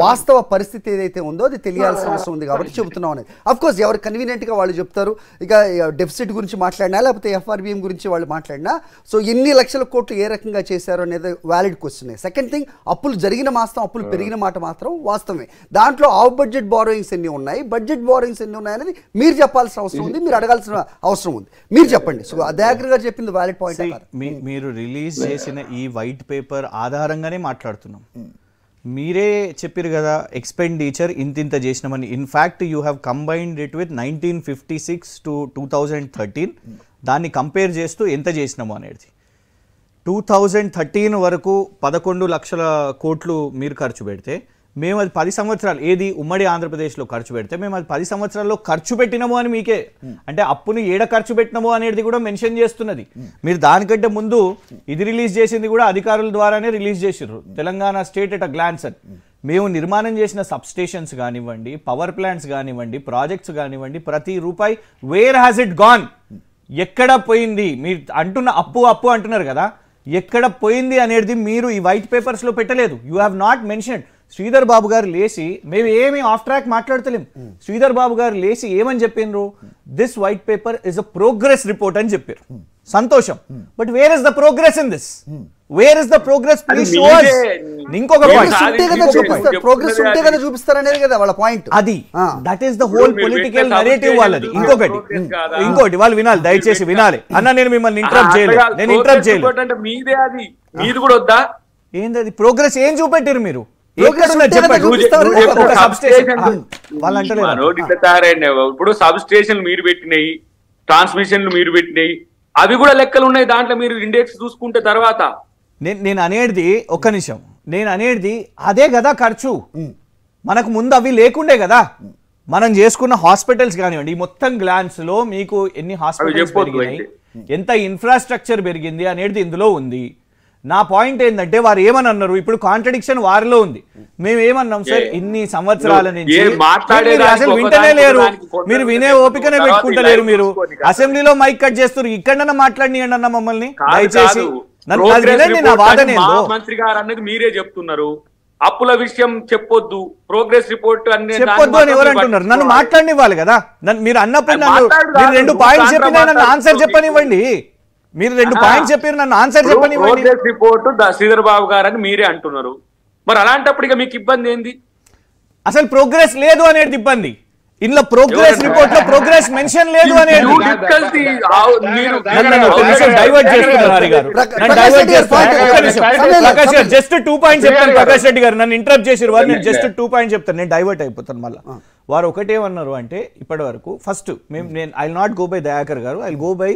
వాస్తవ పరిస్థితి ఏదైతే ఉందో అది తెలియాల్సిన అవసరం ఉంది కాబట్టి చెబుతున్నాం అనేది. అఫ్ కోర్స్ ఎవరు కన్వీనియంట్ గా వాళ్ళు చెప్తారు. ఇక డెఫిసిట్ గురించి మాట్లాడినా లేకపోతే FRBM గురించి వాళ్ళు మాట్లాడినా సో ఎన్ని లక్షల కోట్లు ఏ రకంగా చేశారు అనేది వ్యాలిడ్ క్వశ్చన్. సెకండ్ థింగ్, అప్పులు జరిగిన మాత్రం అప్పులు పెరిగిన మాట మాత్రం వాస్తవమే. దాంట్లో ఆఫ్ బడ్జెట్ బారోయింగ్స్ ఎన్ని ఉన్నాయి, బడ్జెట్ బారోయింగ్స్ ఎన్ని ఉన్నాయి అనేది మీరు చెప్పాలి. చెప్పాల్సిన అవసరం ఉంది, మీరు అడగాల్సిన అవసరం ఉంది. మీరు చెప్పండి. సో దయాకర్ గారు చెప్పింది వ్యాలిడ్ పాయింట్. మీరు రిలీజ్ చేసిన ఈ వైట్ పేపర్ ఆధారంగానే మాట్లాడుతున్నాం. మీరే చెప్పారు కదా ఎక్స్పెండిచర్ ఇంత చేసినామని. In fact you have combined it with 1956 to 2013. దాన్ని కంపేర్ చేస్తూ ఎంత చేసినాము అనేది. 2013 వరకు 11 లక్షల కోట్లు మీరు ఖర్చు పెడితే, మేము అది 10 సంవత్సరాలు ఏది ఉమ్మడి ఆంధ్రప్రదేశ్లో ఖర్చు పెడితే మేము అది 10 సంవత్సరాల్లో ఖర్చు పెట్టినాము అని మీకే, అంటే అప్పుని ఏడ ఖర్చు పెట్టినాము అనేది కూడా మెన్షన్ చేస్తున్నది. మీరు దానికంటే ముందు ఇది రిలీజ్ చేసింది కూడా అధికారుల ద్వారానే రిలీజ్ చేసిర్రు, Telangana state at a glance అని. మేము నిర్మాణం చేసిన సబ్ స్టేషన్స్ కానివ్వండి, పవర్ ప్లాంట్స్ కానివ్వండి, ప్రాజెక్ట్స్ కానివ్వండి, ప్రతి రూపాయి వేర్ హ్యాస్ ఇట్ గాన్, ఎక్కడ పోయింది. మీరు అంటున్న అప్పు అప్పు అంటున్నారు కదా, ఎక్కడ పోయింది అనేది మీరు ఈ వైట్ పేపర్స్లో పెట్టలేదు. You have not mention. Sridhar Babu garu లేచి, మేము ఏమి ఆఫ్ ట్రాక్ మాట్లాడతలేం, శ్రీధర్ బాబు గారు లేచి ఏమని చెప్పిండ్రు, this white paper is a progress report అని చెప్పారు. సంతోషం. But where is the progress in this? Where is the progress? Please show us. ఇంకొక పాయింట్, ప్రోగ్రెస్ ఉంటే కదా చూపిస్తారనేది కదా వాళ్ళ పాయింట్. అది that is the whole political narrative వాళ్ళది. ఇంకోటి వాళ్ళు వినాలి, దయచేసి వినాలి. అన్న నేను మిమ్మల్ని ఇంటరప్ట్ చేయలేదు, నేను ఇంటరప్ట్ చేయలేదు. మీదే అది, మీది కూడా వద్దా? ఏంది అది ప్రోగ్రెస్? ఏం చూపెట్టారు మీరు? ఇప్పుడు సబ్ స్టేషన్లు మీరు పెట్టినాయి, ట్రాన్స్మిషన్లు మీరు పెట్టినాయి, అవి కూడా లెక్కలు ఉన్నాయి దాంట్లో. మీరు ఇండెక్స్ చూసుకుంటే తర్వాత నేను అనేది ఒక్క నిమిషం, నేను అనేది అదే కదా ఖర్చు. మనకు ముందు అవి లేకుండే కదా. మనం చేసుకున్న హాస్పిటల్స్ కానివ్వండి, ఈ మొత్తం గ్లాన్స్ లో మీకు ఎన్ని హాస్పిటల్స్ పెరిగినాయి, ఎంత ఇన్ఫ్రాస్ట్రక్చర్ పెరిగింది అనేది ఇందులో ఉంది. నా పాయింట్ ఏంటంటే వారు ఏమని అన్నారు, ఇప్పుడు కాంట్రడిక్షన్ వారిలో ఉంది. మేము ఏమన్నాం సార్, ఇన్ని సంవత్సరాల నుంచి అసలు వింటనే లేరు, మీరు వినే ఓపికనే పెట్టుకుంటలేరు. మీరు అసెంబ్లీలో మైక్ కట్ చేస్తారు, ఇక్కడన్నా మాట్లాడియండి అన్న మమ్మల్ని దయచేసి. నా వాదన మంత్రి గారు అన్నది మీరే చెప్తున్నారు, అప్పుల విషయం చెప్పొద్దు, ప్రోగ్రెస్ రిపోర్ట్ చెప్పొద్దు అని ఎవరు అంటున్నారు? నన్ను మాట్లాడనివ్వాలి కదా. మీరు అన్నప్పుడు మీరు 2 పాయింట్స్ చెప్పినా నన్ను ఆన్సర్ చెప్పనివ్వండి. మీరు 2 పాయింట్స్ చెప్పారు, నన్ను ఆన్సర్ చెప్పనివ్వండి. ప్రోగ్రెస్ రిపోర్ట్ శ్రీధర్ బాబు గారు అని మీరే అంటున్నారు. మరి అలాంటప్పుడు ఇక మీకు ఇబ్బంది ఏంది? అసలు ప్రోగ్రెస్ లేదు అనేది ఇబ్బంది. ఇందులో ప్రోగ్రెస్ రిపోర్ట్ లో ప్రోగ్రెస్ మెన్షన్ లేదు అనేది డైవర్ట్ చేస్తున్నారు. జస్ట్ 2 పాయింట్స్ చెప్తాను. ప్రకాష్ రెడ్డి గారు నన్ను ఇంటరప్ట్ చేసారు, వారు నేను జస్ట్ 2 పాయింట్స్ చెప్తాను, నేను డైవర్ట్ అయిపోతాను మళ్ళీ. వారు ఒకటేమన్నారు అంటే, ఇప్పటి వరకు ఫస్ట్ నేను I not go by Dayakar garu, I go by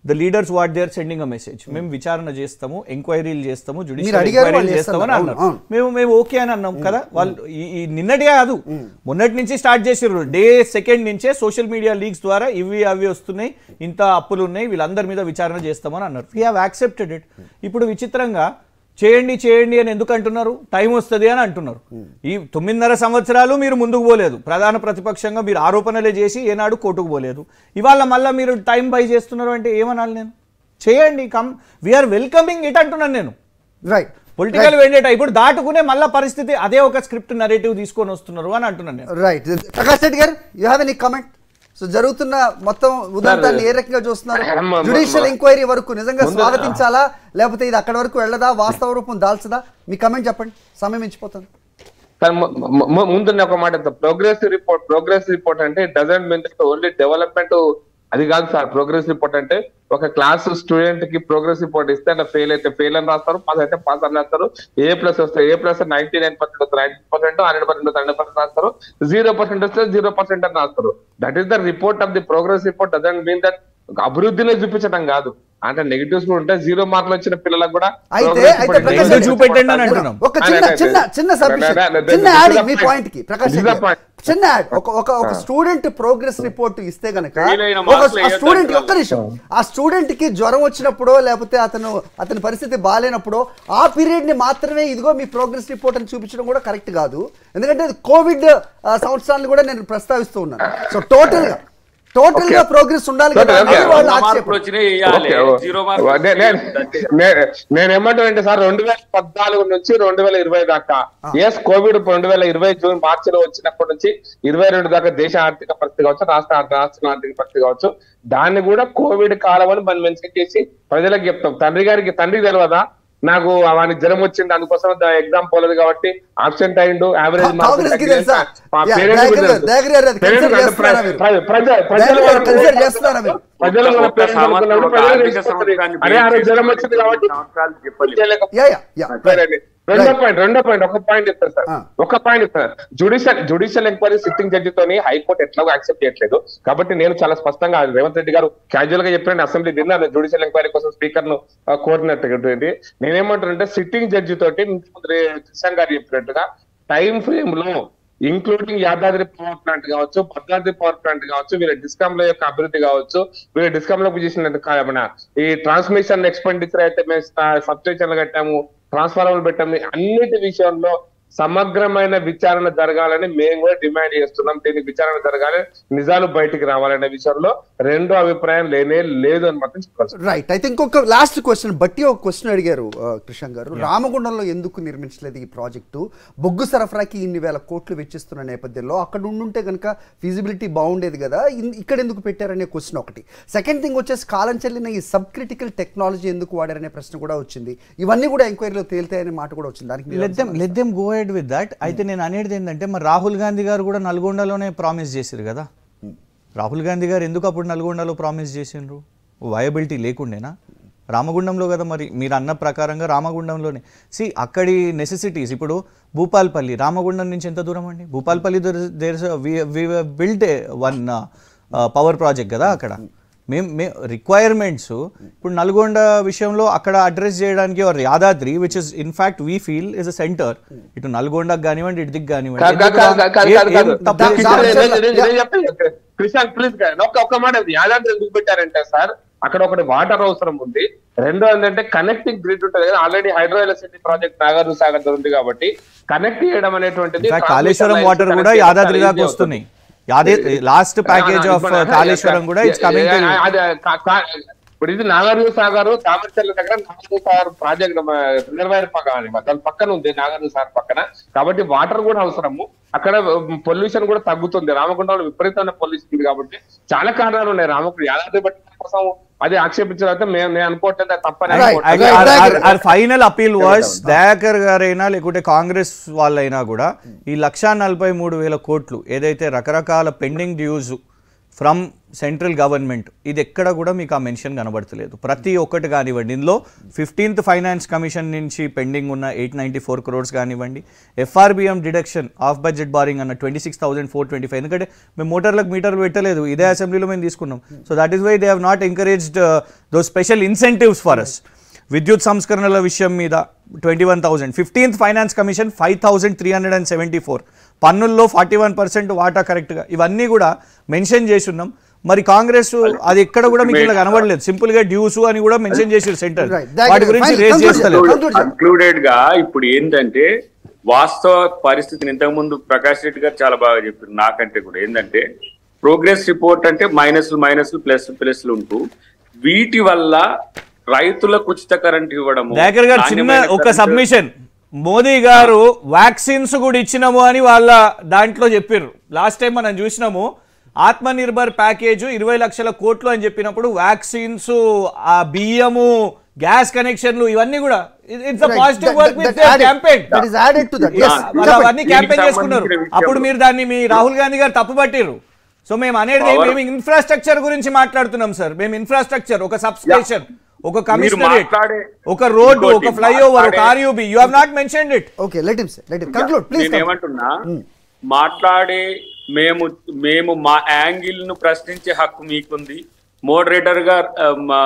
the leaders what they are sending a message. మేము విచారణ చేస్తాము, ఎంక్వైరీలు చేస్తాము, జ్యుడిషియల్ ఎంక్వైరీలు చేస్తామని అన్నారు. మేము ఓకే అని అన్నాం కదా. వాళ్ళు ఈ నిన్నటిగా కాదు, మొన్నటి నుంచి స్టార్ట్ చేసారు. డే 2 నుంచే సోషల్ మీడియా లీక్స్ ద్వారా ఇవి అవి వస్తున్నాయి, ఇంత అప్పులు ఉన్నాయి, వీళ్ళందరి మీద విచారణ చేస్తామని అన్నారు. We have accepted it. ఇప్పుడు విచిత్రంగా చేయండి చేయండి అని ఎందుకు అంటున్నారు? టైం వస్తుంది అని అంటున్నారు. ఈ 9.5 సంవత్సరాలు మీరు ముందుకు పోలేదు, ప్రధాన ప్రతిపక్షంగా మీరు ఆరోపణలే చేసి ఏనాడు కోర్టుకు పోలేదు. ఇవాళ మళ్ళీ మీరు టైం బై చేస్తున్నారు అంటే ఏమనాలి? నేను చేయండి, కమ్ వీఆర్ వెల్కమింగ్ ఇట్ అంటున్నాను నేను. రైట్, పొలిటికల్ వెండేటా ఇప్పుడు దాటుకునే మళ్ళా పరిస్థితి అదే ఒక స్క్రిప్ట్ నరేటివ్ తీసుకొని వస్తున్నారు అని అంటున్నాను నేను. రైట్, ప్రకాష్ రెడ్డి గారు, you have any comment? So జరుగుతున్న మొత్తం ఉదంతాన్ని ఏ రకంగా చూస్తున్నారు? జ్యుడిషియల్ ఎంక్వైరీ వరకు నిజంగా స్వాగతించాలా, లేకపోతే ఇది అక్కడి వరకు వెళ్ళదా, వాస్తవ రూపం దాల్చదా? మీ కమెంట్ చెప్పండి, సమయం ఇచ్చిపోతుంది. ముందు ఒక మాట, ప్రోగ్రెస్ రిపోర్ట్ అంటే డజంట్ మీన్ ఓన్లీ డెవలప్మెంట్. అది కాదు సార్. ప్రోగ్రెస్ రిపోర్ట్ అంటే ఒక క్లాస్ స్టూడెంట్ కి ప్రోగ్రెస్ రిపోర్ట్ ఇస్తే అట్లా ఫెయిల్ అయితే ఫెయిల్ అని రాస్తారు, పాస్ అయితే పాస్ అని రాస్తారు, A+ వస్తే A+ 99% వస్తే 90%, 100% వస్తే 100% రాస్తారు, 0% వస్తే 0% అని రాస్తారు. That is the report of the progress report. Doesn't mean that అభివృద్ధినే చూపించడం కాదు. అంటే నెగిటివ్స్ కూడా ఉంటాయి. 0 మార్కులు వచ్చిన పిల్లలకు కూడా చూపెట్టండి అని అంటున్నాం. ఒక చిన్న యాడ్ మీ పాయింట్ కి ప్రకాష్, చిన్న యాడ్. ఒక స్టూడెంట్ ప్రోగ్రెస్ రిపోర్ట్ ఇస్తే గనక స్టూడెంట్ ఒక్క నిమిషం, ఆ స్టూడెంట్ కి జ్వరం వచ్చినప్పుడో లేకపోతే అతని పరిస్థితి బాగాలేనప్పుడో ఆ పీరియడ్ ని మాత్రమే ఇదిగో మీ ప్రోగ్రెస్ రిపోర్ట్ అని చూపించడం కూడా కరెక్ట్ కాదు. ఎందుకంటే కోవిడ్ సంవత్సరాన్ని కూడా నేను ప్రస్తావిస్తూ ఉన్నాను. సో టోటల్ గా ప్రోగ్రెస్ ఉండాలి కదా. నేనేమంటానంటే సార్, 2014 నుంచి 2020 దాకా, ఎస్ కోవిడ్ 2020 జూన్ మార్చిలో వచ్చినప్పటి నుంచి 22 దాకా దేశ ఆర్థిక పరిస్థితి కావచ్చు, రాష్ట్ర ఆర్థిక పరిస్థితి కావచ్చు, దాన్ని కూడా కోవిడ్ కాలం అని మనం మెన్షన్ చేసి ప్రజలకు చెప్తాం. తండ్రికి తెలియదా నాకు వానికి జ్వరం వచ్చింది అందుకోసం ఎగ్జామ్ పోలేదు కాబట్టి ఆబ్సెంట్ అయిండు యావరేజ్ జ్వరం వచ్చింది కాబట్టి రెండో పాయింట్ ఒక పాయింట్ చెప్తారు సార్, ఒక పాయింట్ చెప్తారు. జుడిషియల్ ఎంక్వైరీ సిట్టింగ్ జడ్జితోని హైకోర్టు ఎట్లాగో యాక్సెప్ట్ చేయట్లేదు కాబట్టి నేను చాలా స్పష్టంగా రేవంత్ రెడ్డి గారు క్యాజువల్ గా చెప్పిన అసెంబ్లీ తిన్నాను జుడిషియల్ ఎంక్వైరీ కోసం స్పీకర్ ను కోరినట్టు. నేనేమంటానంటే సిట్టింగ్ జడ్జి తోటి ముఖ్యమంత్రి కిషన్ గారు చెప్పినట్టుగా టైం ఫ్రేమ్ లో ఇంక్లూడింగ్ యాదాద్రి పవర్ ప్లాంట్ కావచ్చు, భద్రాద్రి పవర్ ప్లాంట్ కావచ్చు, వీళ్ళ డిస్కామ్ లో యొక్క అభివృద్ధి కావచ్చు, వీళ్ళ డిస్కామ్ లో చేసిన ఈ ట్రాన్స్మిషన్ ఎక్స్పెండిచర్ అయితే మేము సబ్స్టేషన్లు కట్టాము, ట్రాన్స్ఫార్మర్లు పెట్టాము, అన్నిటి విషయంలో సమగ్రమైన విచారణ జరగాలని మేము కూడా డిమాండ్ చేస్తున్నాం. దీనికి విచారణ జరగాలి, నిజాలు బయటికి రావాలనే విషయంలో రెండో అభిప్రాయం లేనే లేదు అని మాత్రం చెప్పాలి. రైట్. అయితే ఇంకొక లాస్ట్ క్వశ్చన్ బట్టి ఒక క్వశ్చన్ అడిగారు కృష్ణ గారు, రామగుండంలో ఎందుకు నిర్మించలేదు ఈ ప్రాజెక్టు? బొగ్గు సరఫరాకి ఇన్ని వేల కోట్లు వెచ్చిస్తున్న నేపథ్యంలో అక్కడ ఉండుంటే కనుక ఫీజిబిలిటీ బాగుండేది కదా, ఇక్కడ ఎందుకు పెట్టారనే క్వశ్చన్ ఒకటి. సెకండ్ థింగ్ వచ్చేసి కాలం చెల్లిన ఈ సబ్ క్రిటికల్ టెక్నాలజీ ఎందుకు వాడారనే ప్రశ్న కూడా వచ్చింది. ఇవన్నీ కూడా ఎంక్వైరీలో తేలుతాయనే మాట కూడా వచ్చింది. దానికి విత్ దట్ అయితే నేను అనేది ఏంటంటే మరి రాహుల్ గాంధీ గారు కూడా నల్గొండలోనే ప్రామిస్ చేశారు కదా. రాహుల్ గాంధీ గారు ఎందుకు అప్పుడు నల్గొండలో ప్రామిస్ చేసిండ్రు? వయబిలిటీ లేకుండేనా? రామగుండంలో కదా మరి మీరు అన్న ప్రకారంగా రామగుండంలోనే అక్కడి నెసెసిటీస్. ఇప్పుడు భూపాల్పల్లి రామగుండం నుంచి ఎంత దూరం అండి? Bhupalpally built one power project కదా అక్కడ. మేము రిక్వైర్మెంట్స్ ఇప్పుడు నల్గొండ విషయంలో అక్కడ అడ్రస్ చేయడానికి Yadadri which is in fact we feel is a centre, ఇటు నల్గొండకు కానివ్వండి ఇటు దిగ్ కానివ్వండి. ఒక్క మాట యాదాద్రి ఎందుకు పెట్టారంటే సార్ అక్కడ ఒకటి వాటర్ అవసరం ఉంది, రెండో ఏంటంటే కనెక్టింగ్ గ్రిడ్ ఉంటుంది కదా, already hydro electricity project Nagarjuna Sagar ఉంది కాబట్టి కనెక్ట్ చేయడం అనేటువంటిది. కాళేశ్వరం వాటర్ కూడా యాదాద్రి దాకా వస్తున్నాయి. లాస్ట్ ప్యాకేజ్ ఆఫ్ కాళేశ్వరం కూడా ఇట్స్ కమింగ్. ఇప్పుడు ఇది నాగార్జున సాగర్ తామరచర్ల దగ్గర నాగార్జున సాగర్ ప్రాజెక్ట్ రిజర్వాయర్ దాని పక్కన ఉంది నాగార్జున సాగర్ పక్కన, కాబట్టి వాటర్ కూడా అవసరము. అక్కడ పొల్యూషన్ కూడా తగ్గుతుంది. రామగుండంలో విపరీతమైన పొల్యూషన్ ఉంది కాబట్టి చాలా కారణాలు ఉన్నాయి. రామగుండం యాదాద్రి బట్టి కోసం అది ఆక్షేపించాలంటే నేను అనుకోవట్లేదు తప్పని. ఫైనల్ అపీల్ వాజ్ దయాకర్ గారైనా లేకుంటే కాంగ్రెస్ వాళ్ళైనా కూడా ఈ 1,43,000 కోట్లు ఏదైతే రకరకాల pending dues from central government ఇది ఎక్కడ కూడా మీకు ఆ మెన్షన్ కనబడతలేదు. ప్రతి ఒక్కటి కానివ్వండి, ఇందులో 15th ఫైనాన్స్ కమిషన్ నుంచి పెండింగ్ ఉన్న 894 crores కానివ్వండి, FRBM deduction of budget barring అన్న 26,425. ఎందుకంటే మేము మోటార్లకు మీటర్లు పెట్టలేదు, ఇదే అసెంబ్లీలో మేము తీసుకున్నాం. So that is why they have not encouraged those special incentives for us. విద్యుత్ సంస్కరణల విషయం మీద 21,000, 15th ఫైనాన్స్ కమిషన్ 5,374, పన్నుల్లో 41% వాటా కరెక్ట్గా, ఇవన్నీ కూడా మెన్షన్ చేసి ఉన్నాం. మరి కాంగ్రెస్ అది ఎక్కడ కూడా మీకు ఇలా కనబడలేదు, సింపుల్ గా డ్యూస్ అని కూడా మెన్షన్ చేశారు సెంటర్. వాటి గురించి రేజ్ చేస్తలేదు. కన్క్లూడెడ్ గా ఇప్పుడు ఏంటంటే వాస్తవ పరిస్థితిని ఇంతకు ముందు ప్రకాష్ రెడ్డి గారు చాలా బాగా చెప్పారు, నాకంటే కూడా ఏంటంటే ప్రోగ్రెస్ రిపోర్ట్ అంటే మైనస్ ప్లస్లు ఉంటూ వీటి వల్ల రైతులకు ఉచిత కరెంట్ ఇవ్వడం. దయాకర్ గారు చిన్న ఒక సబ్మిషన్, మోదీ గారు వ్యాక్సిన్స్ కూడా ఇచ్చినాము అని వాళ్ళ దాంట్లో చెప్పారు. లాస్ట్ టైం మనం చూసినాము ఆత్మ నిర్భర్ ప్యాకేజ్ 20 లక్షల కోట్లు అని చెప్పినప్పుడు వ్యాక్సిన్స్, ఆ బియ్యము, గ్యాస్ కనెక్షన్లు ఇవన్నీ కూడా it's a positive work with campaign. That is added to that. అవన్నీ క్యాంపెయిన్ చేసుకున్నారు. అప్పుడు మీరు దాన్ని మీ రాహుల్ గాంధీ గారు తప్పుపట్టారు. సో మేము అనేది మేము ఇన్ఫ్రాస్ట్రక్చర్ గురించి మాట్లాడుతున్నాం సార్. మేము ఇన్ఫ్రాస్ట్రక్చర్, ఒక సబ్ స్టేషన్, ఒక కమిషనరేట్, ఒక రోడ్డు, ఒక ఫ్లైఓవర్, ఒక RUB, you have not mentioned it. Okay, let him conclude please. నేను ఏమంటున్నా, మాట్లాడే మేము మా యాంగిల్ ను ప్రశ్నించే హక్కు మీకుంది. మోడరేటర్ గా మా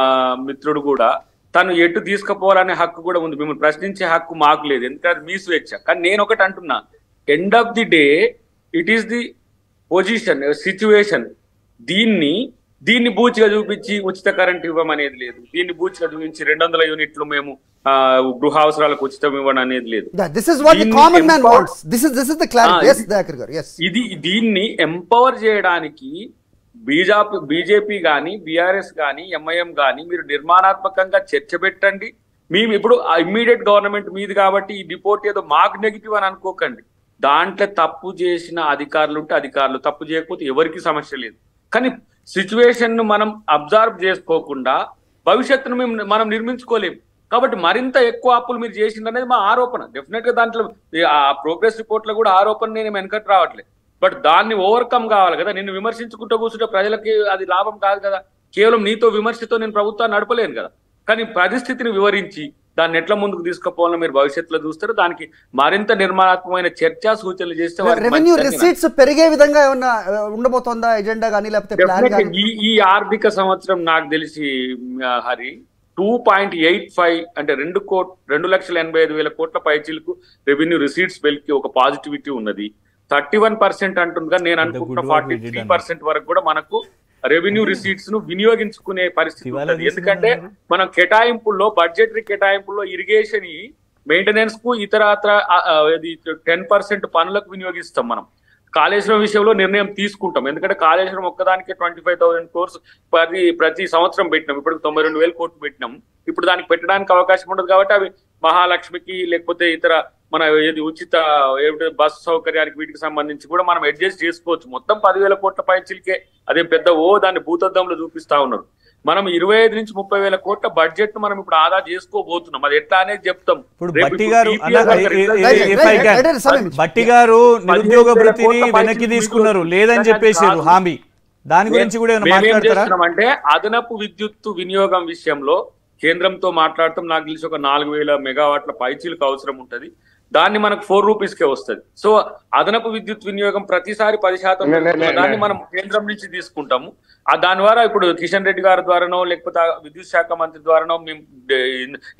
మిత్రుడు కూడా తను ఎటు తీసుకుపోవాలనే హక్కు కూడా ఉంది. మిమ్మల్ని ప్రశ్నించే హక్కు మాకు లేదు, ఎందుకంటే మీ స్వేచ్ఛ. కానీ నేను ఒకటి అంటున్నా, end of the day it is the position, situation. దీన్ని బూచిగా చూపించి ఉచిత కరెంట్ ఇవ్వమనేది లేదు, దీన్ని బూచిగా చూపించి 200 యూనిట్లు మేము గృహ అవసరాలకు ఉచితం ఇవ్వడం అనేది లేదు. దీన్ని ఎంపవర్ చేయడానికి బీజేపీ కానీ బీఆర్ఎస్ కానీ ఎంఐఎం కానీ మీరు నిర్మాణాత్మకంగా చర్చ పెట్టండి. మేము ఇప్పుడు ఇమ్మీడియట్ గవర్నమెంట్ మీది కాబట్టి ఈ రిపోర్ట్ ఏదో మాకు నెగిటివ్ అని అనుకోకండి. దాంట్లో తప్పు చేసిన అధికారులు ఉంటే అధికారులు, తప్పు చేయకపోతే ఎవరికి సమస్య లేదు. కానీ సిచ్యువేషన్ ను మనం అబ్జర్వ్ చేసుకోకుండా భవిష్యత్తును మనం నిర్మించుకోలేము. కాబట్టి మరింత ఎక్కువ అప్పులు మీరు చేసిందనేది మా ఆరోపణ. డెఫినెట్ గా దాంట్లో ఆ ప్రోగ్రెస్ రిపోర్ట్ లో కూడా ఆరోపణ నేను వెనకటి రావట్లేదు. బట్ దాన్ని ఓవర్కమ్ కావాలి కదా. నిన్ను విమర్శించుకుంటూ కూర్చుంటే ప్రజలకి అది లాభం కాదు కదా. కేవలం నీతో విమర్శతో నేను ప్రభుత్వాన్ని నడపలేను కదా. కానీ పరిస్థితిని వివరించి దాన్ని ఎట్లా ముందుకు తీసుకుపోవాలని మీరు భవిష్యత్తులో చూస్తారు. దానికి మరింత నిర్మాణాత్మకమైన చర్చా సూచనలు చేస్తే రెవెన్యూ రిసీట్స్ పెరిగే విధంగా ఏమన్నా ఉండబోతోందా ఎజెండా కానీ లేకపోతే ప్లాన్ కానీ? ఈ ఆర్థిక సంవత్సరం నాకు తెలిసి హరి 2.85 అంటే 2,85,000 కోట్ల పైచీలకు రెవెన్యూ రిసీట్స్ వెల్కి ఒక పాజిటివిటీ ఉన్నది. 31% అంటుందిగా, నేను అనుకుంటున్న 43% వరకు కూడా మనకు రెవెన్యూ రిసీట్స్ ను వినియోగించుకునే పరిస్థితి ఉంటుంది. ఎందుకంటే మనం కేటాయింపుల్లో, బడ్జెటరీ కేటాయింపుల్లో ఇరిగేషన్ మెయింటెనెన్స్ కు ఇతరత్ర 10% పనులకు వినియోగిస్తాం. మనం కాళేశ్వరం విషయంలో నిర్ణయం తీసుకుంటాం. ఎందుకంటే కాళేశ్వరం ఒక్కదానికి 25,000 crores ప్రతి సంవత్సరం పెట్టినాం. ఇప్పుడు 92,000 కోట్లు పెట్టినాం. ఇప్పుడు దానికి పెట్టడానికి అవకాశం ఉండదు కాబట్టి అవి మహాలక్ష్మికి లేకపోతే ఇతర మన ఉచిత బస్సు సౌకర్యానికి వీటికి సంబంధించి కూడా మనం అడ్జస్ట్ చేసుకోవచ్చు. మొత్తం 10,000 కోట్ల పైచిలకే అదే పెద్ద దాన్ని భూతద్దంలో చూపిస్తా ఉన్నారు. మనం 25 నుంచి 30,000 కోట్ల బడ్జెట్ మనం ఇప్పుడు ఆదా చేసుకోబోతున్నాం. అది ఎట్లా అనేది చెప్తాం. బట్టి గారు నిరుద్యోగ భృతిని వెనక్కి తీసుకున్నారు లేదని చెప్పేసారు హామీ. దాని గురించి కూడా అంటే అదనపు విద్యుత్తు వినియోగం విషయంలో కేంద్రంతో మాట్లాడతాం. నాకు తెలిసి ఒక 4,000 మెగావాట్ల పైచీలకు అవసరం ఉంటది. దాన్ని మనకు 4 రూపీస్కే వస్తుంది. సో అదనపు విద్యుత్ వినియోగం ప్రతిసారి 10% దాన్ని మనం కేంద్రం నుంచి తీసుకుంటాము. దాని ద్వారా ఇప్పుడు కిషన్ రెడ్డి గారి ద్వారానో లేకపోతే విద్యుత్ శాఖ మంత్రి ద్వారానో మేము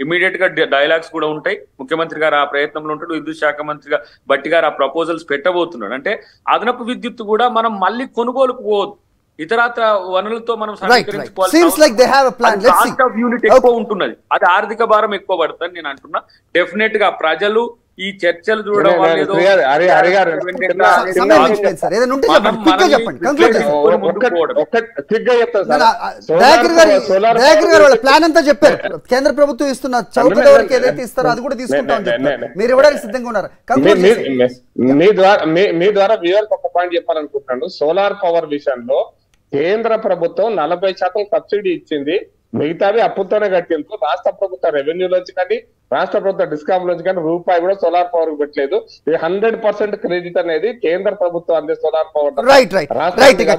ఇమీడియట్ గా డైలాగ్స్ కూడా ఉంటాయి. ముఖ్యమంత్రి గారు ఆ ప్రయత్నంలో ఉంటాడు. విద్యుత్ శాఖ మంత్రిగా బట్టి గారు ఆ ప్రపోజల్స్ పెట్టబోతున్నాడు. అంటే అదనపు విద్యుత్ కూడా మనం మళ్ళీ కొనుగోలుకు పోవద్దు. ఇతరత్ర వనరులతో మనం ఎక్కువ ఉంటున్నది. అది ఆర్థిక భారం ఎక్కువ పడుతుంది నేను అంటున్నా. డెఫినెట్ గా ప్రజలు ఈ చర్చలు చూడడం ప్లాన్ అంతా చెప్పారు. కేంద్ర ప్రభుత్వం ఇస్తున్న చౌక ఎవరికి ఏదైతే ఇస్తారో అది కూడా తీసుకుంటాం. మీరు ఇవ్వడానికి సిద్ధంగా ఉన్నారు. మీ ద్వారా వ్యూవర్కి ఒక పాయింట్ చెప్పాలనుకుంటున్నాను. సోలార్ పవర్ విషయంలో కేంద్ర ప్రభుత్వం 40% సబ్సిడీ ఇచ్చింది. మిగతావి అప్పుతోనే కట్టింది. రాష్ట్ర ప్రభుత్వ రెవెన్యూలోంచి కానీ రాష్ట్ర ప్రభుత్వ డిస్కామ్ లోంచి కానీ రూపాయి కూడా సోలార్ పవర్ పెట్టలేదు. 100% క్రెడిట్ అనేది కేంద్ర ప్రభుత్వం అందే సోలార్ పవర్. రైట్.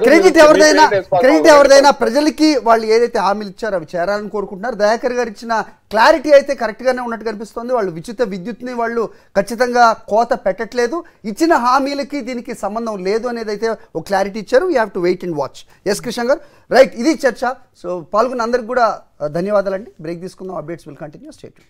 క్రెడిట్ ఎవరిదైనా ప్రజలకి వాళ్ళు ఏదైతే హామీలు ఇచ్చారో అవి చేరాలని కోరుకుంటున్నారు. దయాకర్ గారు ఇచ్చిన క్లారిటీ అయితే కరెక్ట్ గానే ఉన్నట్టు కనిపిస్తుంది. వాళ్ళు ఉచిత విద్యుత్ని వాళ్ళు ఖచ్చితంగా కోత పెట్టట్లేదు. ఇచ్చిన హామీలకి దీనికి సంబంధం లేదు అనేది అయితే ఒక క్లారిటీ ఇచ్చారు. You have to wait and watch. Yes Krishna గారు, రైట్, ఇది చర్చ. సో పాల్గొన్న అందరికి కూడా ధన్యవాదాలండి. బ్రేక్ తీసుకుందాం. Updates will continue. Stay tuned.